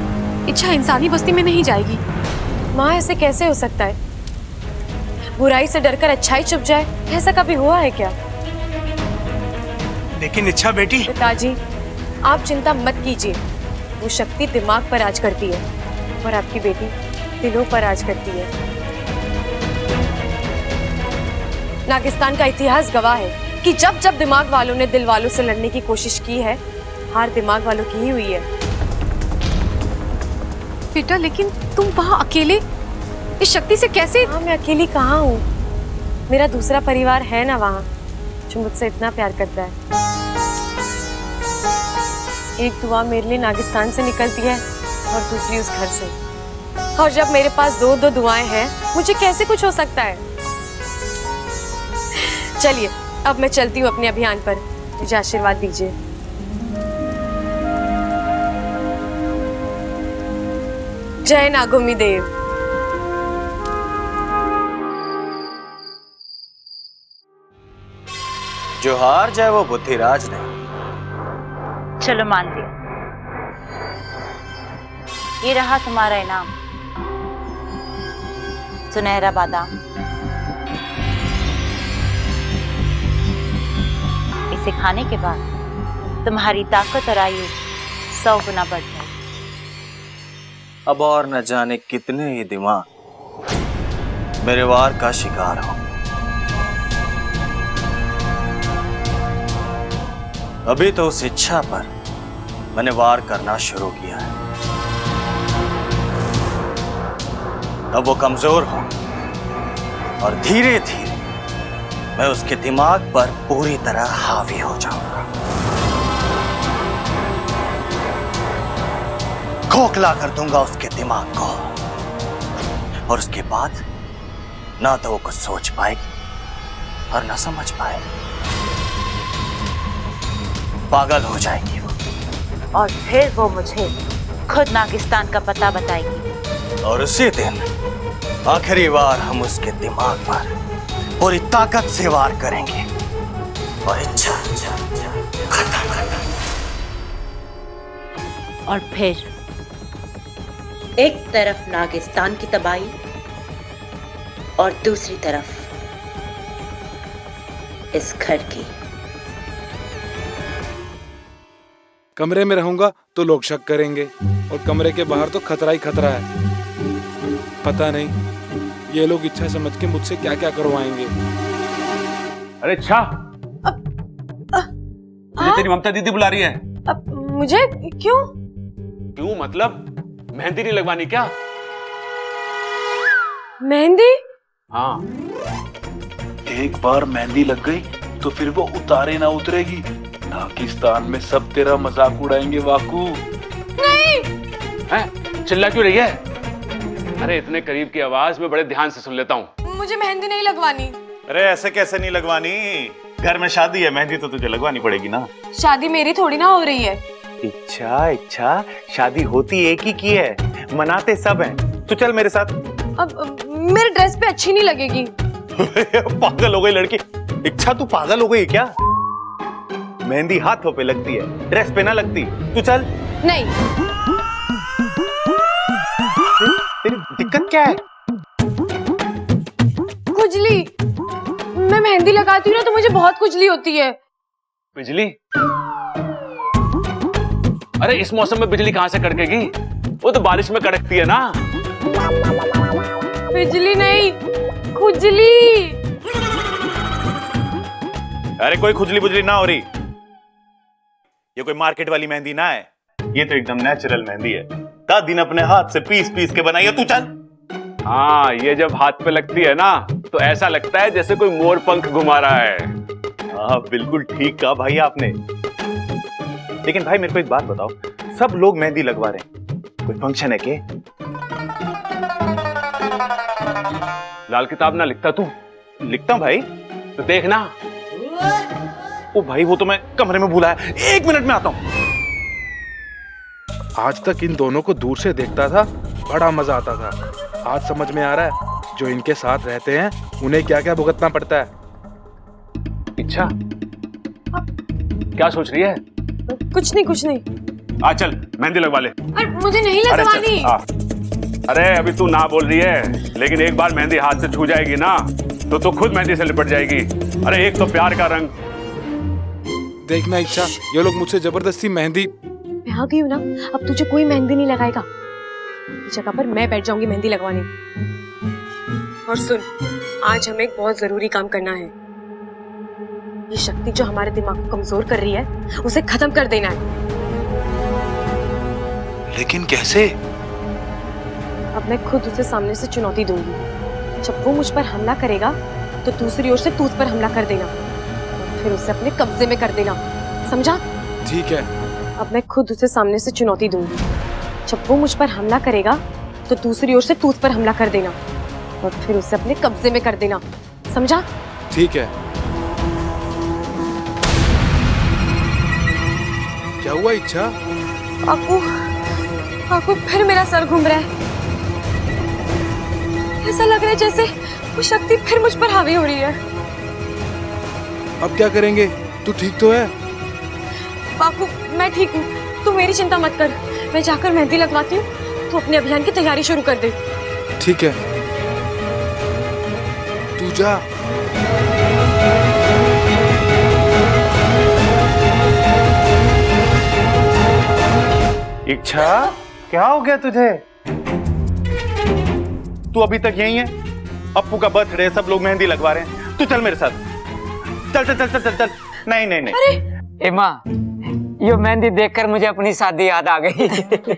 इच्छा इंसानी बस्ती में नहीं जाएगी। माँ, ऐसे कैसे हो सकता है? बुराई से डरकर अच्छाई छुप जाए, ऐसा कभी हुआ है क्या? लेकिन इच्छा बेटी। पिताजी, आप चिंता मत कीजिए। वो शक्ति दिमाग पर राज करती है और आपकी बेटी दिलों पर राज करती है। नागिस्तान का इतिहास गवाह है कि जब जब दिमाग वालों ने दिल वालों से लड़ने की कोशिश की है, हार दिमाग वालों की ही हुई है। बेटा, लेकिन तुम वहां अकेले इस शक्ति से कैसे? हाँ, मैं अकेली कहाँ हूँ? मेरा दूसरा परिवार है ना वहाँ, जो मुझसे इतना प्यार करता है। एक दुआ मेरे लिए नागिस्तान से निकलती है और दूसरी उस घर से। और जब मेरे पास दो दो दुआएं हैं, मुझे कैसे कुछ हो सकता है? चलिए, अब मैं चलती हूँ अपने अभियान पर। मुझे आशीर्वाद दीजिए। जय नागोमी देव। जो हार जाए वो बुद्धिराज नहीं। चलो मान लिया, ये रहा तुम्हारा इनाम, सुनहरा बादाम। इसे खाने के बाद तुम्हारी ताकत और आयु 100 गुना बढ़ जाए। अब और न जाने कितने ही दिमाग मेरे वार का शिकार हो। अभी तो उस इच्छा पर मैंने वार करना शुरू किया है। तब वो कमजोर हो और धीरे धीरे मैं उसके दिमाग पर पूरी तरह हावी हो जाऊंगा, खोखला कर दूंगा उसके दिमाग को, और उसके बाद ना तो वो कुछ सोच पाएगी और ना समझ पाएगी, पागल हो जाएगी वो। और फिर वो मुझे खुद नागिस्तान का पता बताएगी, और उसी दिन आखिरी बार हम उसके दिमाग पर पूरी ताकत से वार करेंगे और इच्छा खत्म। और फिर एक तरफ नागिस्तान की तबाही और दूसरी तरफ इस घर की। कमरे में रहूंगा तो लोग शक करेंगे और कमरे के बाहर तो खतरा ही खतरा है। पता नहीं ये लोग इच्छा समझ के मुझसे क्या क्या करवाएंगे। अरे इच्छा, मुझे तेरी ममता दीदी बुला रही है। मुझे क्यों? क्यों मतलब? मेहंदी नहीं लगवानी क्या? मेहंदी? हाँ। एक बार मेहंदी लग गई तो फिर वो उतारे ना उतरेगी। नागिस्तान में सब तेरा मजाक उड़ाएंगे वाकू। नहीं। हैं? चिल्ला क्यों रही है? अरे इतने करीब की आवाज में बड़े ध्यान से सुन लेता हूँ। मुझे मेहंदी नहीं लगवानी। अरे ऐसे कैसे नहीं लगवानी? घर में शादी है, मेहंदी तो तुझे लगवानी पड़ेगी ना। शादी मेरी थोड़ी ना हो रही है। इच्छा शादी होती एक ही की है, मनाते सब हैं। तू चल मेरे साथ। अब मेरे ड्रेस पे अच्छी नहीं लगेगी। पागल हो गई लड़की। इच्छा तू पागल हो गई क्या? मेहंदी हाथों पे लगती है, ड्रेस पे ना लगती। तू चल। नहीं। तेरी दिक्कत क्या है? खुजली। मैं मेहंदी लगाती हूँ ना तो मुझे बहुत खुजली होती है। बिजली? अरे इस मौसम में बिजली कहां से कड़केगी? वो तो बारिश में कड़कती है ना। बिजली नहीं, खुजली। अरे कोई खुजली बुजली ना हो रही। ये कोई मार्केट वाली मेहंदी ना है, ये तो एकदम नेचुरल मेहंदी है। दादी ने अपने हाथ से पीस पीस के बनाई है। तू चल। हाँ, ये जब हाथ पे लगती है ना तो ऐसा लगता है जैसे कोई मोर पंख घुमा रहा है। हाँ बिल्कुल ठीक कहा भाई आपने। लेकिन भाई मेरे को एक बात बताओ, सब लोग मेहंदी लगवा रहे हैं, कोई फंक्शन है के? लाल किताब ना लिखता तू? लिखता हूं भाई। तो देखना। ओ भाई वो तो मैं कमरे में भूला है, 1 मिनट में आता हूं। आज तक इन दोनों को दूर से देखता था, बड़ा मजा आता था। आज समझ में आ रहा है जो इनके साथ रहते हैं उन्हें क्या क्या भुगतना पड़ता है। इच्छा, क्या सोच रही है? कुछ नहीं। आ चल मेहंदी लगवा ले। अरे मुझे नहीं लगवानी। अरे अभी तू ना बोल रही है, लेकिन एक बार मेहंदी हाथ से छू जाएगी ना तो तू खुद मेहंदी से लिपट जाएगी। अरे एक तो प्यार का रंग। देखना इच्छा, ये लोग मुझसे जबरदस्ती मेहंदी। मैं आ गई हूँ ना, अब तुझे कोई मेहंदी नहीं लगाएगा। इस जगह पर मैं बैठ जाऊंगी मेहंदी लगवाने। और सुन, आज हमें एक बहुत जरूरी काम करना है। ये शक्ति जो हमारे दिमाग को कमजोर कर रही है, उसे खत्म कर देना है। लेकिन कैसे? अब मैं खुद उसे सामने से चुनौती दूंगी। जब वो मुझ पर हमला करेगा तो दूसरी ओर से तू उस पर हमला कर देना, और फिर उसे अपने कब्जे में कर देना, समझा? ठीक है। अब मैं खुद उसे सामने से चुनौती दूंगी। जब वो मुझ पर हमला करेगा तो दूसरी ओर से तू उस पर हमला कर देना, और फिर उसे अपने कब्जे में कर देना, समझा? ठीक है। क्या हुआ इच्छा? आपको फिर मेरा सर घूम रहा है। ऐसा लग रहा है जैसे वो शक्ति फिर मुझ पर हावी हो रही है। अब क्या करेंगे? तू ठीक तो है? बापू, मैं ठीक हूँ, तू मेरी चिंता मत कर। मैं जाकर मेहंदी लगवाती हूँ, तू अपने अभियान की तैयारी शुरू कर दे। ठीक है, तू जा। इच्छा, क्या हो गया तुझे? तू अभी तक यही है? अप्पू का बर्थडे, सब लोग मेहंदी लगवा रहे हैं। तू चल मेरे साथ। चल चल चल चल चल चल। नहीं नहीं नहीं। अरे ए माँ, ये मेहंदी देखकर मुझे अपनी शादी याद आ गई।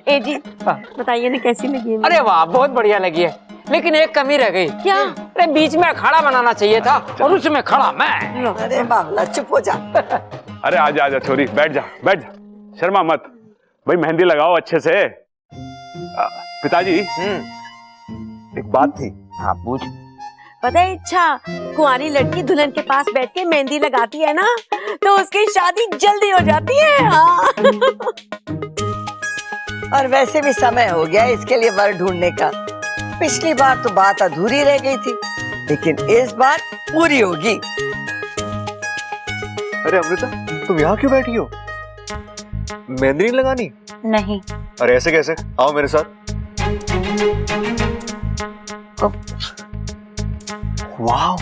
ए जी, बताइए ना कैसी लगी है? अरे वाह, बहुत बढ़िया लगी है। लेकिन एक कमी रह गई। क्या? अरे बीच में अखाड़ा बनाना चाहिए था और उसमें खड़ा मैं। अरे बाबला चुप हो जा। अरे आजा आजा छोरी, बैठ जा बैठ जा, शर्मा मत भाई, मेहंदी लगाओ अच्छे से। पिताजी एक बात थी। हाँ पूछ। पता है इच्छा, कुंवारी लड़की दुल्हन के पास बैठ के मेहंदी लगाती है ना, तो उसकी शादी जल्दी हो जाती है। हाँ। और वैसे भी समय हो गया इसके लिए वर ढूंढने का। पिछली बार तो बात अधूरी रह गई थी, लेकिन इस बार पूरी होगी। अरे अमृता, तुम यहाँ क्यों बैठी हो? मेहंदी नहीं लगानी? नहीं। अरे ऐसे कैसे? आओ मेरे साथ। वाह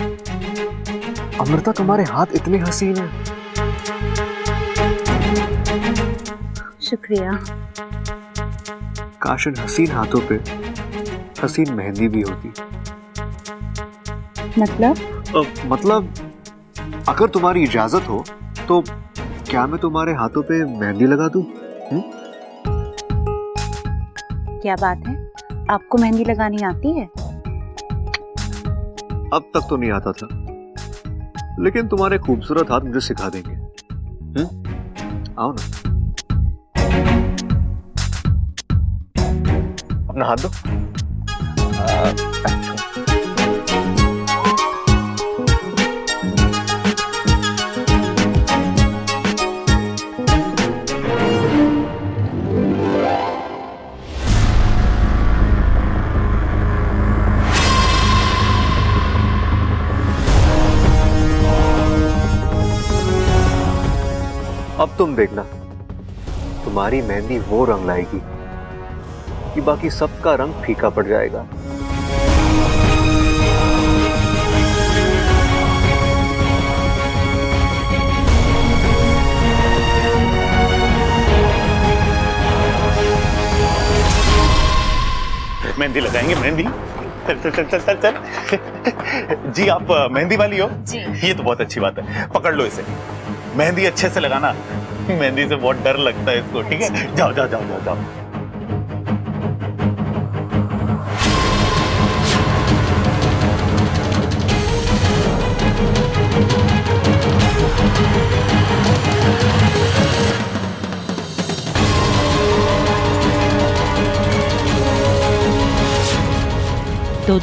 अमृता, तुम्हारे हाथ इतने हसीन हैं। शुक्रिया। काश इन हसीन हाथों पे हसीन मेहंदी भी होती। मतलब अगर तुम्हारी इजाजत हो तो क्या मैं तुम्हारे हाथों पे मेहंदी लगा दूं? क्या बात है, आपको मेहंदी लगानी आती है? अब तक तो नहीं आता था, लेकिन तुम्हारे खूबसूरत हाथ मुझे सिखा देंगे। आओ ना, अपना हाथ दो। अब तुम देखना, तुम्हारी मेहंदी वो रंग लाएगी कि बाकी सबका रंग फीका पड़ जाएगा। मेहंदी लगाएंगे, मेहंदी। चल चल चल चल चल चल। जी आप मेहंदी वाली हो? जी। ये तो बहुत अच्छी बात है, पकड़ लो इसे। मेहंदी अच्छे से लगाना, मेहंदी से बहुत डर लगता है इसको। ठीक है, जाओ जाओ जाओ जाओ जाओ।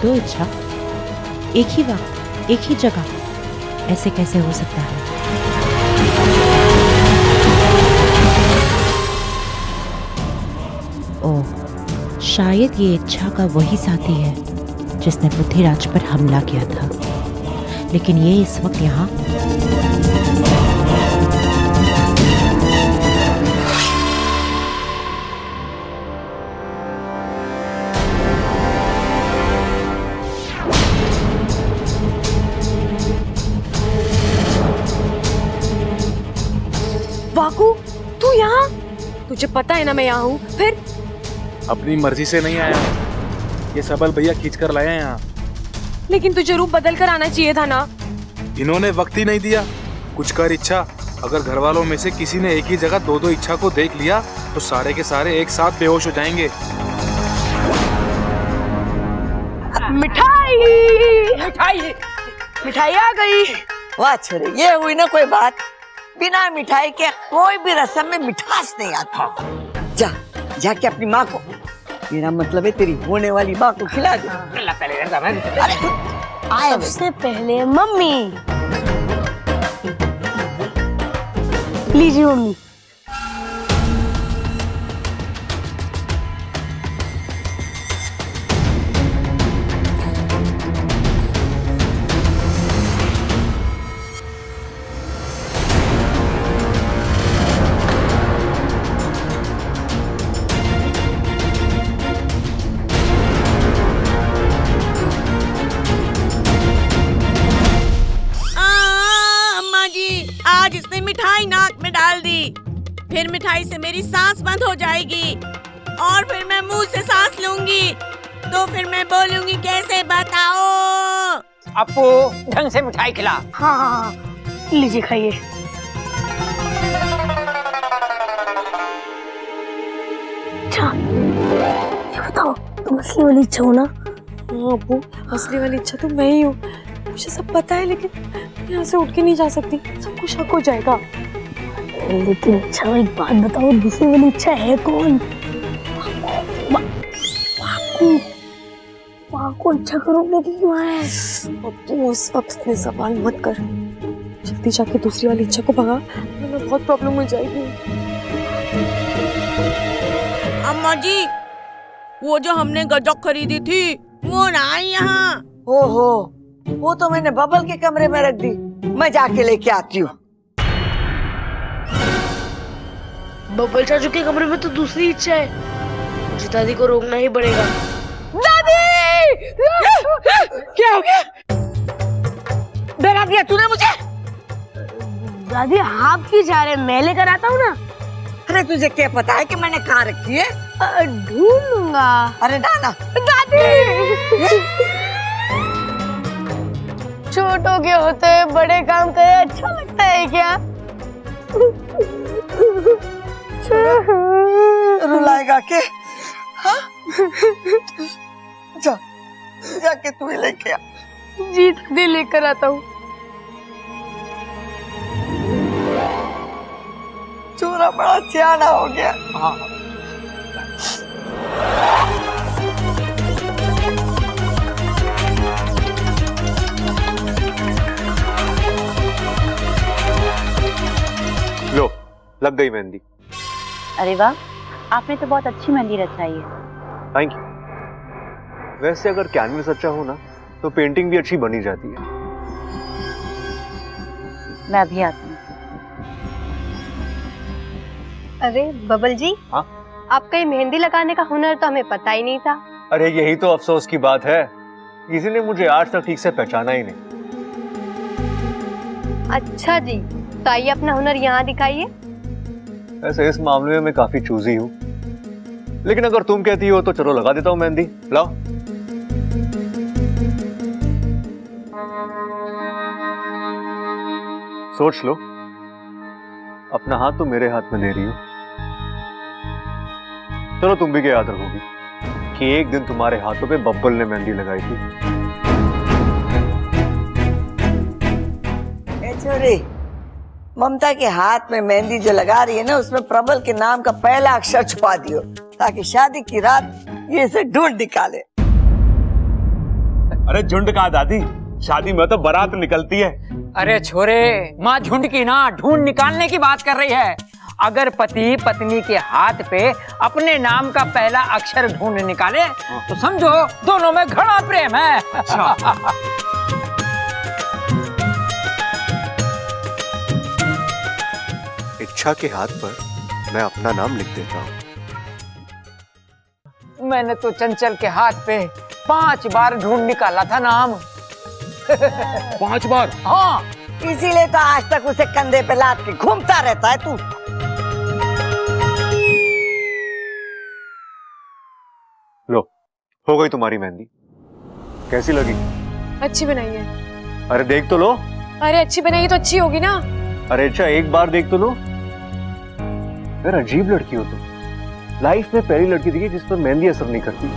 दो इच्छा एक ही वक्त एक ही जगह, ऐसे कैसे हो सकता है? ओह, शायद ये इच्छा का वही साथी है जिसने पृथ्वीराज पर हमला किया था, लेकिन ये इस वक्त यहाँ। वाकू, तू यहाँ? तुझे पता है ना मैं यहाँ हूँ। फिर अपनी मर्जी से नहीं आया, ये सबल भैया खींच कर लाए हैं यहाँ। लेकिन तुझे रूप बदल कर आना चाहिए था ना। इन्होंने वक्त ही नहीं दिया। कुछ कर इच्छा, अगर घर वालों में से किसी ने एक ही जगह दो इच्छा को देख लिया तो सारे के सारे एक साथ बेहोश हो जाएंगे। मिठाई मिठाई मिठाई आ गई। वाह छोरे, ये हुई ना कोई बात। बिना मिठाई के कोई भी रस्म में मिठास नहीं आता। जा जाके अपनी माँ को, मेरा मतलब है तेरी होने वाली माँ को खिला दे। सबसे पहले मम्मी। लीजिए मम्मी। आज इसने मिठाई नाक में डाल दी, फिर मिठाई से मेरी सांस बंद हो जाएगी और फिर मैं मुंह से सांस लूंगी तो फिर मैं बोलूंगी कैसे बताओ। अपू ढंग से मिठाई खिला। हाँ हाँ हाँ, लीजिए खाइए। अच्छा ये बताओ, तुम असली वाली इच्छा हो ना? हाँ अब्बू, असली वाली इच्छा तो मैं ही हूँ। मुझे सब पता है, लेकिन यहाँ से उठ के नहीं जा सकती, सबको शक हो जाएगा। लेकिन अच्छा एक बात बताओ, दूसरी वाली इच्छा है कौन? वाकू इच्छा को रोकने की क्यों है? अब्बू इस वक्त इतने सवाल मत कर, जल्दी जाके दूसरी वाली इच्छा को भगा, वरना बहुत प्रॉब्लम हो जाएगी। अम्मा जी, वो जो हमने गजक खरीदी थी वो ना आई यहाँ। ओहो, वो तो मैंने बबल के कमरे में रख दी, मैं जाके लेके आती हूँ। बबल चाचू के कमरे में तो दूसरी इच्छा है, मुझे दादी को रोकना ही पड़ेगा। दादी! क्या हो गया? डरा दिया तूने मुझे? दादी आप क्यों जा रहे हैं? मैं लेकर आता हूँ ना। अरे तुझे क्या पता है कि मैंने कहाँ रखी है? ढूंढ लूंगा। अरे नाना। दादी! छोटों के होते हुए बड़े काम करे अच्छा लगता है क्या? रुलाएगा के? हाँ? जा, जाके तू ही लेके आ। जी दादी लेकर आता हूँ। चोरा बड़ा सियाना हो गया। हाँ। लो, लग गई मेहंदी। अरे वाह, आपने तो बहुत अच्छी मेहंदी रचाई है। Thank you. वैसे अगर कैनवस अच्छा हो ना तो पेंटिंग भी अच्छी बनी जाती है। मैं अभी आती हूँ। अरे बबल जी, हाँ? आपका ये मेहंदी लगाने का हुनर तो हमें पता ही नहीं था। अरे यही तो अफसोस की बात है, किसी ने मुझे आज तक ठीक से पहचाना ही नहीं। अच्छा जी, तो आइए अपना हुनर यहाँ दिखाइए। वैसे इस मामले में मैं काफी चूजी हूँ, लेकिन अगर तुम कहती हो तो चलो लगा देता हूँ मेहंदी। लाओ। सोच लो, अपना हाथ तो मेरे हाथ में दे रही हो। चलो तुम भी क्या याद रखोगी कि एक दिन तुम्हारे हाथों पे बब्बल ने मेहंदी लगाई थी। छोरी, ममता के हाथ में मेहंदी जो लगा रही है ना, उसमें प्रबल के नाम का पहला अक्षर छुपा दियो, ताकि शादी की रात ये इसे ढूंढ निकाले। अरे झुंड कहाँ दादी, शादी में तो बारात निकलती है। अरे छोरे, माँ झुंड की ना ढूंढ निकालने की बात कर रही है। अगर पति पत्नी के हाथ पे अपने नाम का पहला अक्षर ढूंढ निकाले तो समझो दोनों में घना प्रेम है। अच्छा। इच्छा के हाथ पर मैं अपना नाम लिख देता हूँ। मैंने तो चंचल के हाथ पे 5 बार ढूंढ निकाला था नाम। 5 बार? हाँ। इसीलिए तो आज तक उसे कंधे पे लाद के घूमता रहता है तू। लो, हो गई तुम्हारी मेहंदी। कैसी लगी? अच्छी बनाई है। अरे देख तो लो। अरे अच्छी बनाई तो अच्छी होगी ना। अरे अच्छा, एक बार देख तो लो। यार अजीब लड़की हो तुम। लाइफ में पहली लड़की देखी जिस पर मेहंदी असर नहीं करती।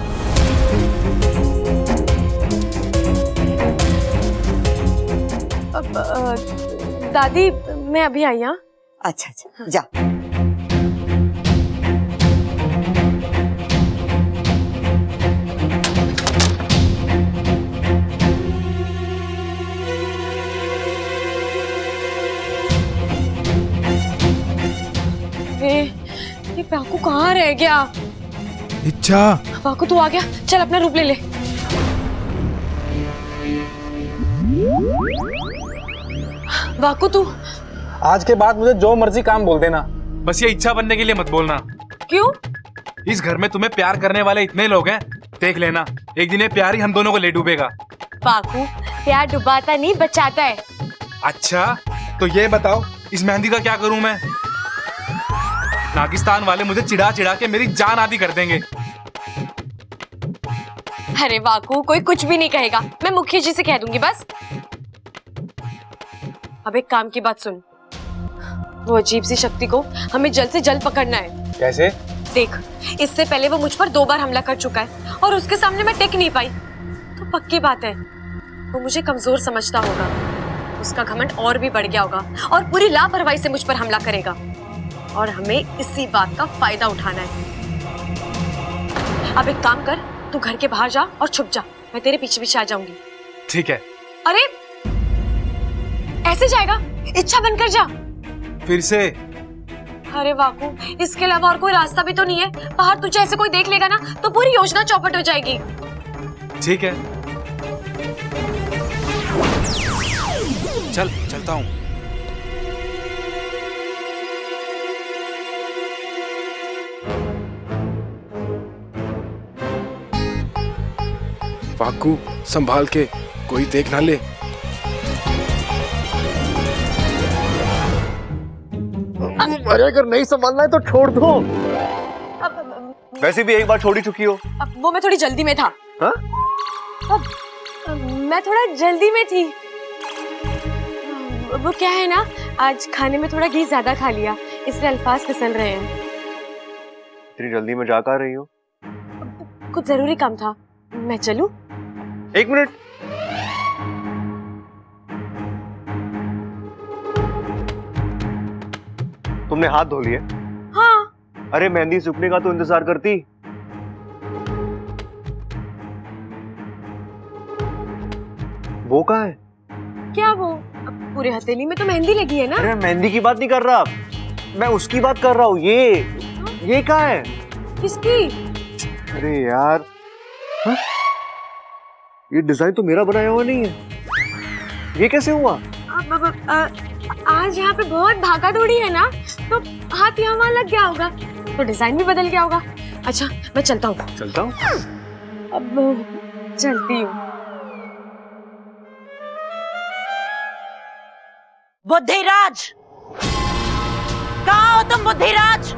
दादी मैं अभी आई। हाँ अच्छा अच्छा, जा। ये वाकू कहाँ रह गया? इच्छा, वाकू तू आ गया, चल अपना रूप ले ले। वाकू तू आज के बाद मुझे जो मर्जी काम बोल देना, बस ये इच्छा बनने के लिए मत बोलना। क्यों? इस घर में तुम्हें प्यार करने वाले इतने लोग हैं, देख लेना एक दिन ये प्यार ही हम दोनों को ले डूबेगा। वाकू प्यार डुबाता नहीं बचाता है। अच्छा तो ये बताओ इस मेहंदी का क्या करूं मैं? नागिस्तान वाले मुझे चिढ़ा चिढ़ा के मेरी जान आधी कर देंगे। अरे वाकू कोई कुछ भी नहीं कहेगा, मैं मुखिया जी से कह दूंगी बस। अब एक काम की बात सुन, वो अजीब सी शक्ति को हमें जल्द से जल्द पकड़ना है। कैसे? देख, इससे पहले वो मुझ पर 2 बार हमला कर चुका है और उसके सामने मैं टिक नहीं पाई, तो पक्की बात है वो मुझे कमजोर समझता होगा। उसका घमंड और भी बढ़ गया होगा और पूरी लापरवाही से मुझ पर हमला करेगा और हमें इसी बात का फायदा उठाना है। अब एक काम कर, तू घर के बाहर जा और छुप जा, मैं तेरे पीछे पीछे आ जाऊंगी। ठीक है। अरे ऐसे जाएगा? इच्छा बनकर जा। फिर से? अरे वाकू, इसके अलावा और कोई रास्ता भी तो नहीं है। बाहर तुझे ऐसे कोई देख लेगा ना तो पूरी योजना चौपट हो जाएगी। ठीक है, चलता हूँ। वाकू, संभाल के, कोई देख ना ले। अरे अगर नहीं संभालना है तो छोड़ दो। वैसे भी एक बार छोड़ ही चुकी हो। अब वो मैं थोड़ी जल्दी में था। हाँ? मैं थोड़ा जल्दी में थी। वो क्या है ना, आज खाने में थोड़ा घी ज्यादा खा लिया, इसलिए अल्फाज फिसल रहे हैं। इतनी जल्दी में जा कर रही हो? कुछ जरूरी काम था, मैं चलूं? एक मिनट। तुमने हाथ धो लिए? हाँ। अरे मेहंदी सूखने का तो इंतजार करती। वो कहाँ है? क्या वो? पूरे हथेली में तो मेहंदी लगी है ना। अरे मेहंदी की बात नहीं कर रहा, मैं उसकी बात कर रहा हूँ। ये कहाँ है? किसकी? अरे यार, हाँ? ये डिजाइन तो मेरा बनाया हुआ नहीं है, ये कैसे हुआ? आज यहाँ पे बहुत भागा दौड़ी है ना, तो हाथ यहाँ वहाँ लग गया होगा, तो डिजाइन भी बदल गया होगा। अच्छा मैं चलता हूँ। चलता हूँ? अब चलती हूँ। बुद्धिराज, कहाँ हो तुम? बुद्धिराज,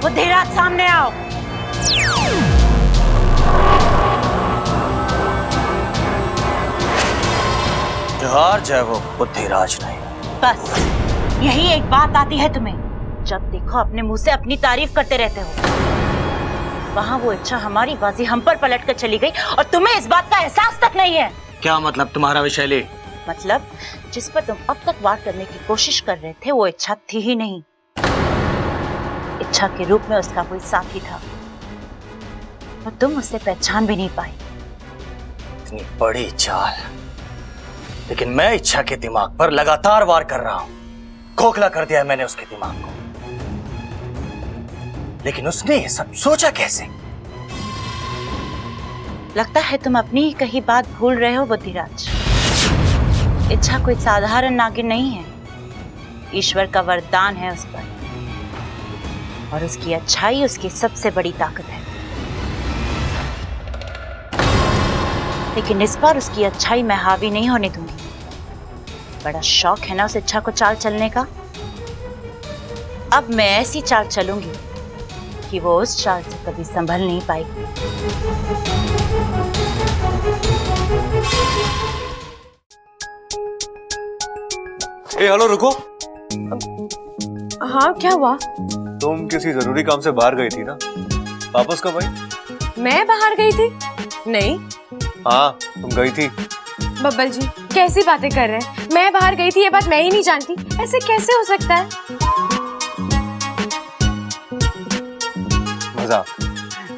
बुद्धिराज सामने आओ। हार जाए वो बुद्धिराज नहीं। बस यही एक बात आती है तुम्हें, जब देखो अपने मुंह से अपनी तारीफ करते रहते हो। वहाँ वो इच्छा हमारी बाजी हम पर पलट कर चली गई और तुम्हें इस बात का एहसास तक नहीं है। क्या मतलब तुम्हारा विशैली? मतलब जिस पर तुम अब तक वार करने की कोशिश कर रहे थे वो इच्छा थी ही नहीं। इच्छा के रूप में उसका कोई साथी था और तुम उसे पहचान भी नहीं पाई। इतनी बड़ी चाल, लेकिन मैं इच्छा के दिमाग पर लगातार वार कर रहा हूं। खोखला कर दिया मैंने उसके दिमाग को, लेकिन उसने ये सब सोचा कैसे? लगता है तुम अपनी ही कही बात भूल रहे हो बुद्धिराज। इच्छा कोई साधारण नागिन नहीं है, ईश्वर का वरदान है उस पर, और उसकी अच्छाई उसकी सबसे बड़ी ताकत है। लेकिन इस बार उसकी अच्छाई मैं हावी नहीं होने दूंगी। बड़ा शौक है ना उस इच्छा को चाल चलने का। अब मैं ऐसी चाल चलूंगी कि वो उस चाल से कभी संभल नहीं पाएगी। हेलो, रुको। हाँ क्या हुआ? तुम किसी जरूरी काम से बाहर गई थी ना, वापस कब आई? मैं बाहर गई थी? नहीं। हाँ तुम गई थी। बब्बल जी कैसी बातें कर रहे हैं? मैं बाहर गई थी ये बात मैं ही नहीं जानती, ऐसे कैसे हो सकता है?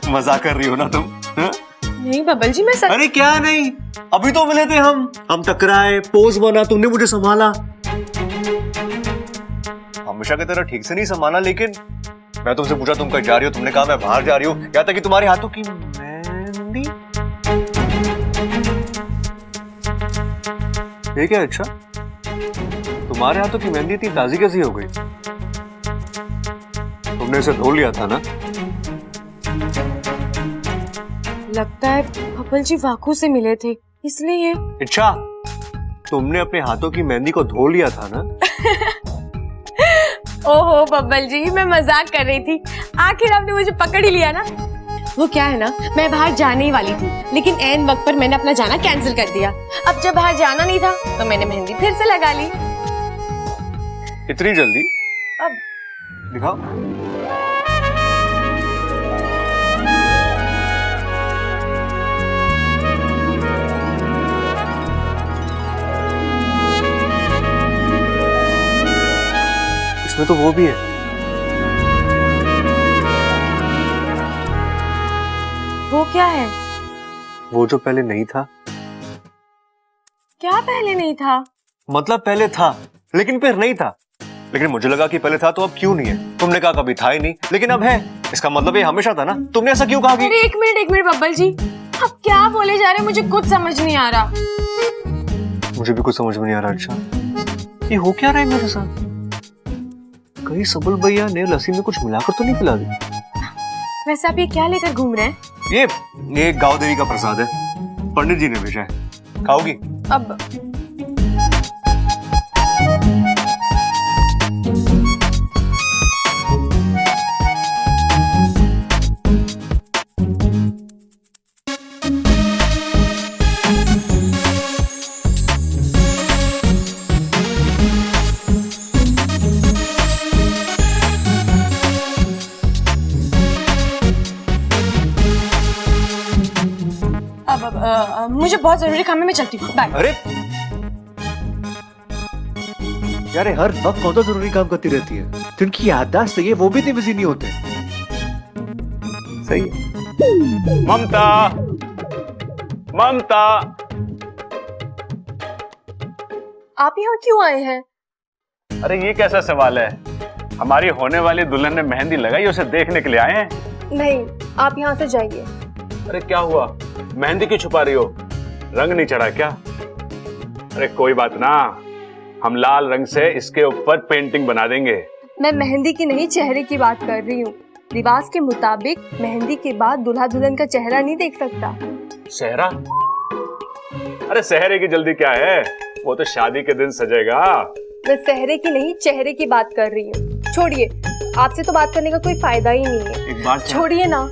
मजाक कर रही हो ना तुम? हा? नहीं बब्बल जी मैं सच। अरे क्या नहीं, अभी तो मिले थे हम टकराए, पोज बना, तुमने मुझे संभाला। हमेशा की तरह ठीक से नहीं संभाला, लेकिन मैं तुमसे पूछा तुम कहीं जा रही हो, तुमने कहा मैं बाहर जा रही हूँ, यहाँ तक कि तुम्हारे हाथों की मेहंदी। ये क्या? अच्छा, तुम्हारे हाथों की मेहंदी इतनी ताजी कैसी हो गई? तुमने इसे धो लिया था ना? लगता है बब्बल जी वाकू से मिले थे इसलिए। अच्छा, तुमने अपने हाथों की मेहंदी को धो लिया था ना? ओहो बब्बल जी मैं मजाक कर रही थी, आखिर आपने मुझे पकड़ ही लिया ना। वो क्या है ना, मैं बाहर जाने ही वाली थी, लेकिन ऐन वक्त पर मैंने अपना जाना कैंसिल कर दिया। अब जब बाहर जाना नहीं था तो मैंने मेहंदी फिर से लगा ली। इतनी जल्दी? अब दिखाओ। उसमें तो वो भी है। वो क्या है? वो जो पहले नहीं था। क्या पहले नहीं था? मतलब पहले था लेकिन फिर नहीं था। लेकिन मुझे लगा कि पहले था तो अब क्यों नहीं है। तुमने कहा कभी था ही नहीं, लेकिन अब है। इसका मतलब ये हमेशा था ना। तुमने ऐसा क्यों कहा कि... अरे एक मिनट बब्बल जी, आप क्या बोले जा रहे हैं? मुझे कुछ समझ नहीं आ रहा। मुझे भी कुछ समझ में नहीं आ रहा। अच्छा, ये हो क्या रहा है मेरे साथ? कहीं सबल भैया ने लस्सी में कुछ मिलाकर तो नहीं पिला दी? वैसे आप ये क्या लेकर घूम रहे हैं? ये गाँव देवी का प्रसाद है, पंडित जी ने भेजा है। खाओगी? अब मुझे बहुत जरूरी काम है, मैं चलती हूँ। बाय। अरे यार, हर वक्त कौन सा जरूरी काम करती रहती है? जिनकी याददाश्त सही है वो भी इतने बिजी नहीं होते। सही है। ममता, ममता, आप यहाँ क्यों आए हैं? अरे ये कैसा सवाल है? हमारी होने वाली दुल्हन ने मेहंदी लगाई, उसे देखने के लिए आए हैं। नहीं, आप यहाँ से जाइए। अरे क्या हुआ? मेहंदी क्यों छुपा रही हो? रंग नहीं चढ़ा क्या? अरे कोई बात ना, हम लाल रंग से इसके ऊपर पेंटिंग बना देंगे। मैं मेहंदी की नहीं, चेहरे की बात कर रही हूँ। रिवाज के मुताबिक मेहंदी के बाद दूल्हा दुल्हन का चेहरा नहीं देख सकता। सेहरा? अरे सेहरे की जल्दी क्या है? वो तो शादी के दिन सजेगा। मैं सेहरे की नहीं, चेहरे की बात कर रही हूँ। छोड़िए, आपसे तो बात करने का कोई फायदा ही नहीं है। एक बात छोड़िए ना।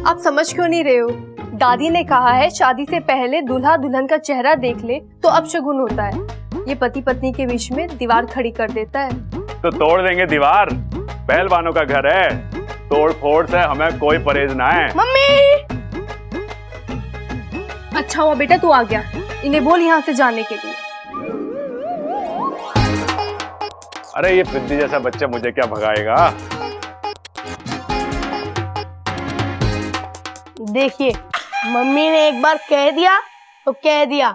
आप समझ क्यों नहीं रहे हो? दादी ने कहा है शादी से पहले दूल्हा दुल्हन का चेहरा देख ले तो अपशगुन होता है। ये पति पत्नी के बीच में दीवार खड़ी कर देता है। तो तोड़ देंगे दीवार, पहलवानों का घर है। तोड़ फोड़ से हमें कोई परहेज ना है। मम्मी! अच्छा हुआ बेटा तू आ गया। इन्हें बोल यहाँ से जाने के लिए। अरे ये पिद्दी जैसा बच्चा मुझे क्या भगाएगा? देखिए, मम्मी ने एक बार कह दिया तो कह दिया।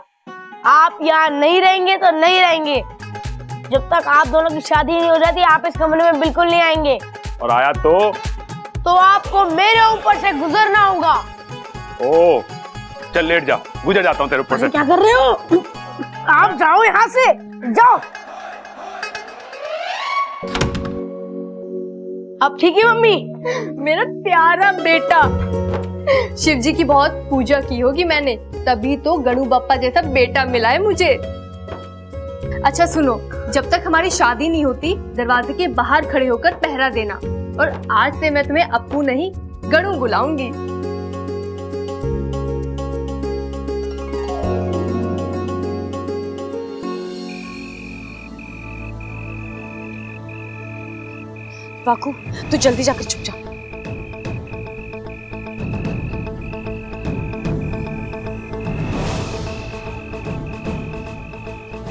आप यहाँ नहीं रहेंगे तो नहीं रहेंगे। जब तक आप दोनों की शादी नहीं हो जाती आप इस कमरे में बिल्कुल नहीं आएंगे। और आया तो आपको मेरे ऊपर से गुजरना होगा। ओ, चल लेट जा, गुजर जाता हूँ तेरे ऊपर से। क्या कर रहे हो? आप जाओ यहाँ से, जाओ। अब ठीक है मम्मी? मेरा प्यारा बेटा, शिव जी की बहुत पूजा की होगी मैंने, तभी तो गणु बप्पा जैसा बेटा मिला है मुझे। अच्छा सुनो, जब तक हमारी शादी नहीं होती दरवाजे के बाहर खड़े होकर पहरा देना। और आज से मैं तुम्हें अप्पू नहीं गणु बुलाऊंगी। वाकू, तू जल्दी जाकर छुप जा।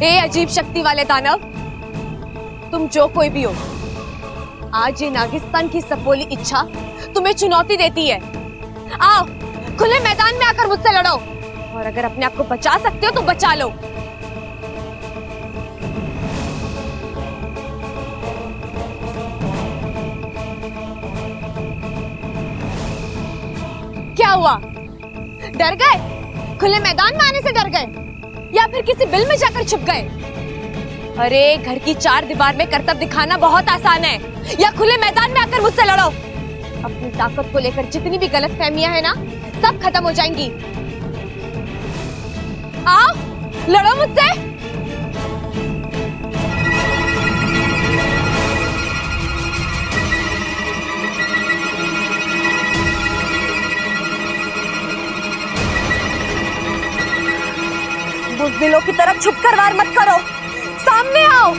ए अजीब शक्ति वाले दानव, तुम जो कोई भी हो, आज ये नागिस्तान की सपोली इच्छा तुम्हें चुनौती देती है। आओ, खुले मैदान में आकर मुझसे लड़ो, और अगर अपने आप को बचा सकते हो तो बचा लो। क्या हुआ? डर गए? खुले मैदान में आने से डर गए या फिर किसी बिल में जाकर छुप गए? अरे घर की चार दीवार में करतब दिखाना बहुत आसान है, या खुले मैदान में आकर मुझसे लड़ो। अपनी ताकत को लेकर जितनी भी गलतफहमियां हैं ना, सब खत्म हो जाएंगी। आओ, लड़ो मुझसे। बुज़दिलों की तरफ छुपकर वार मत करो, सामने आओ।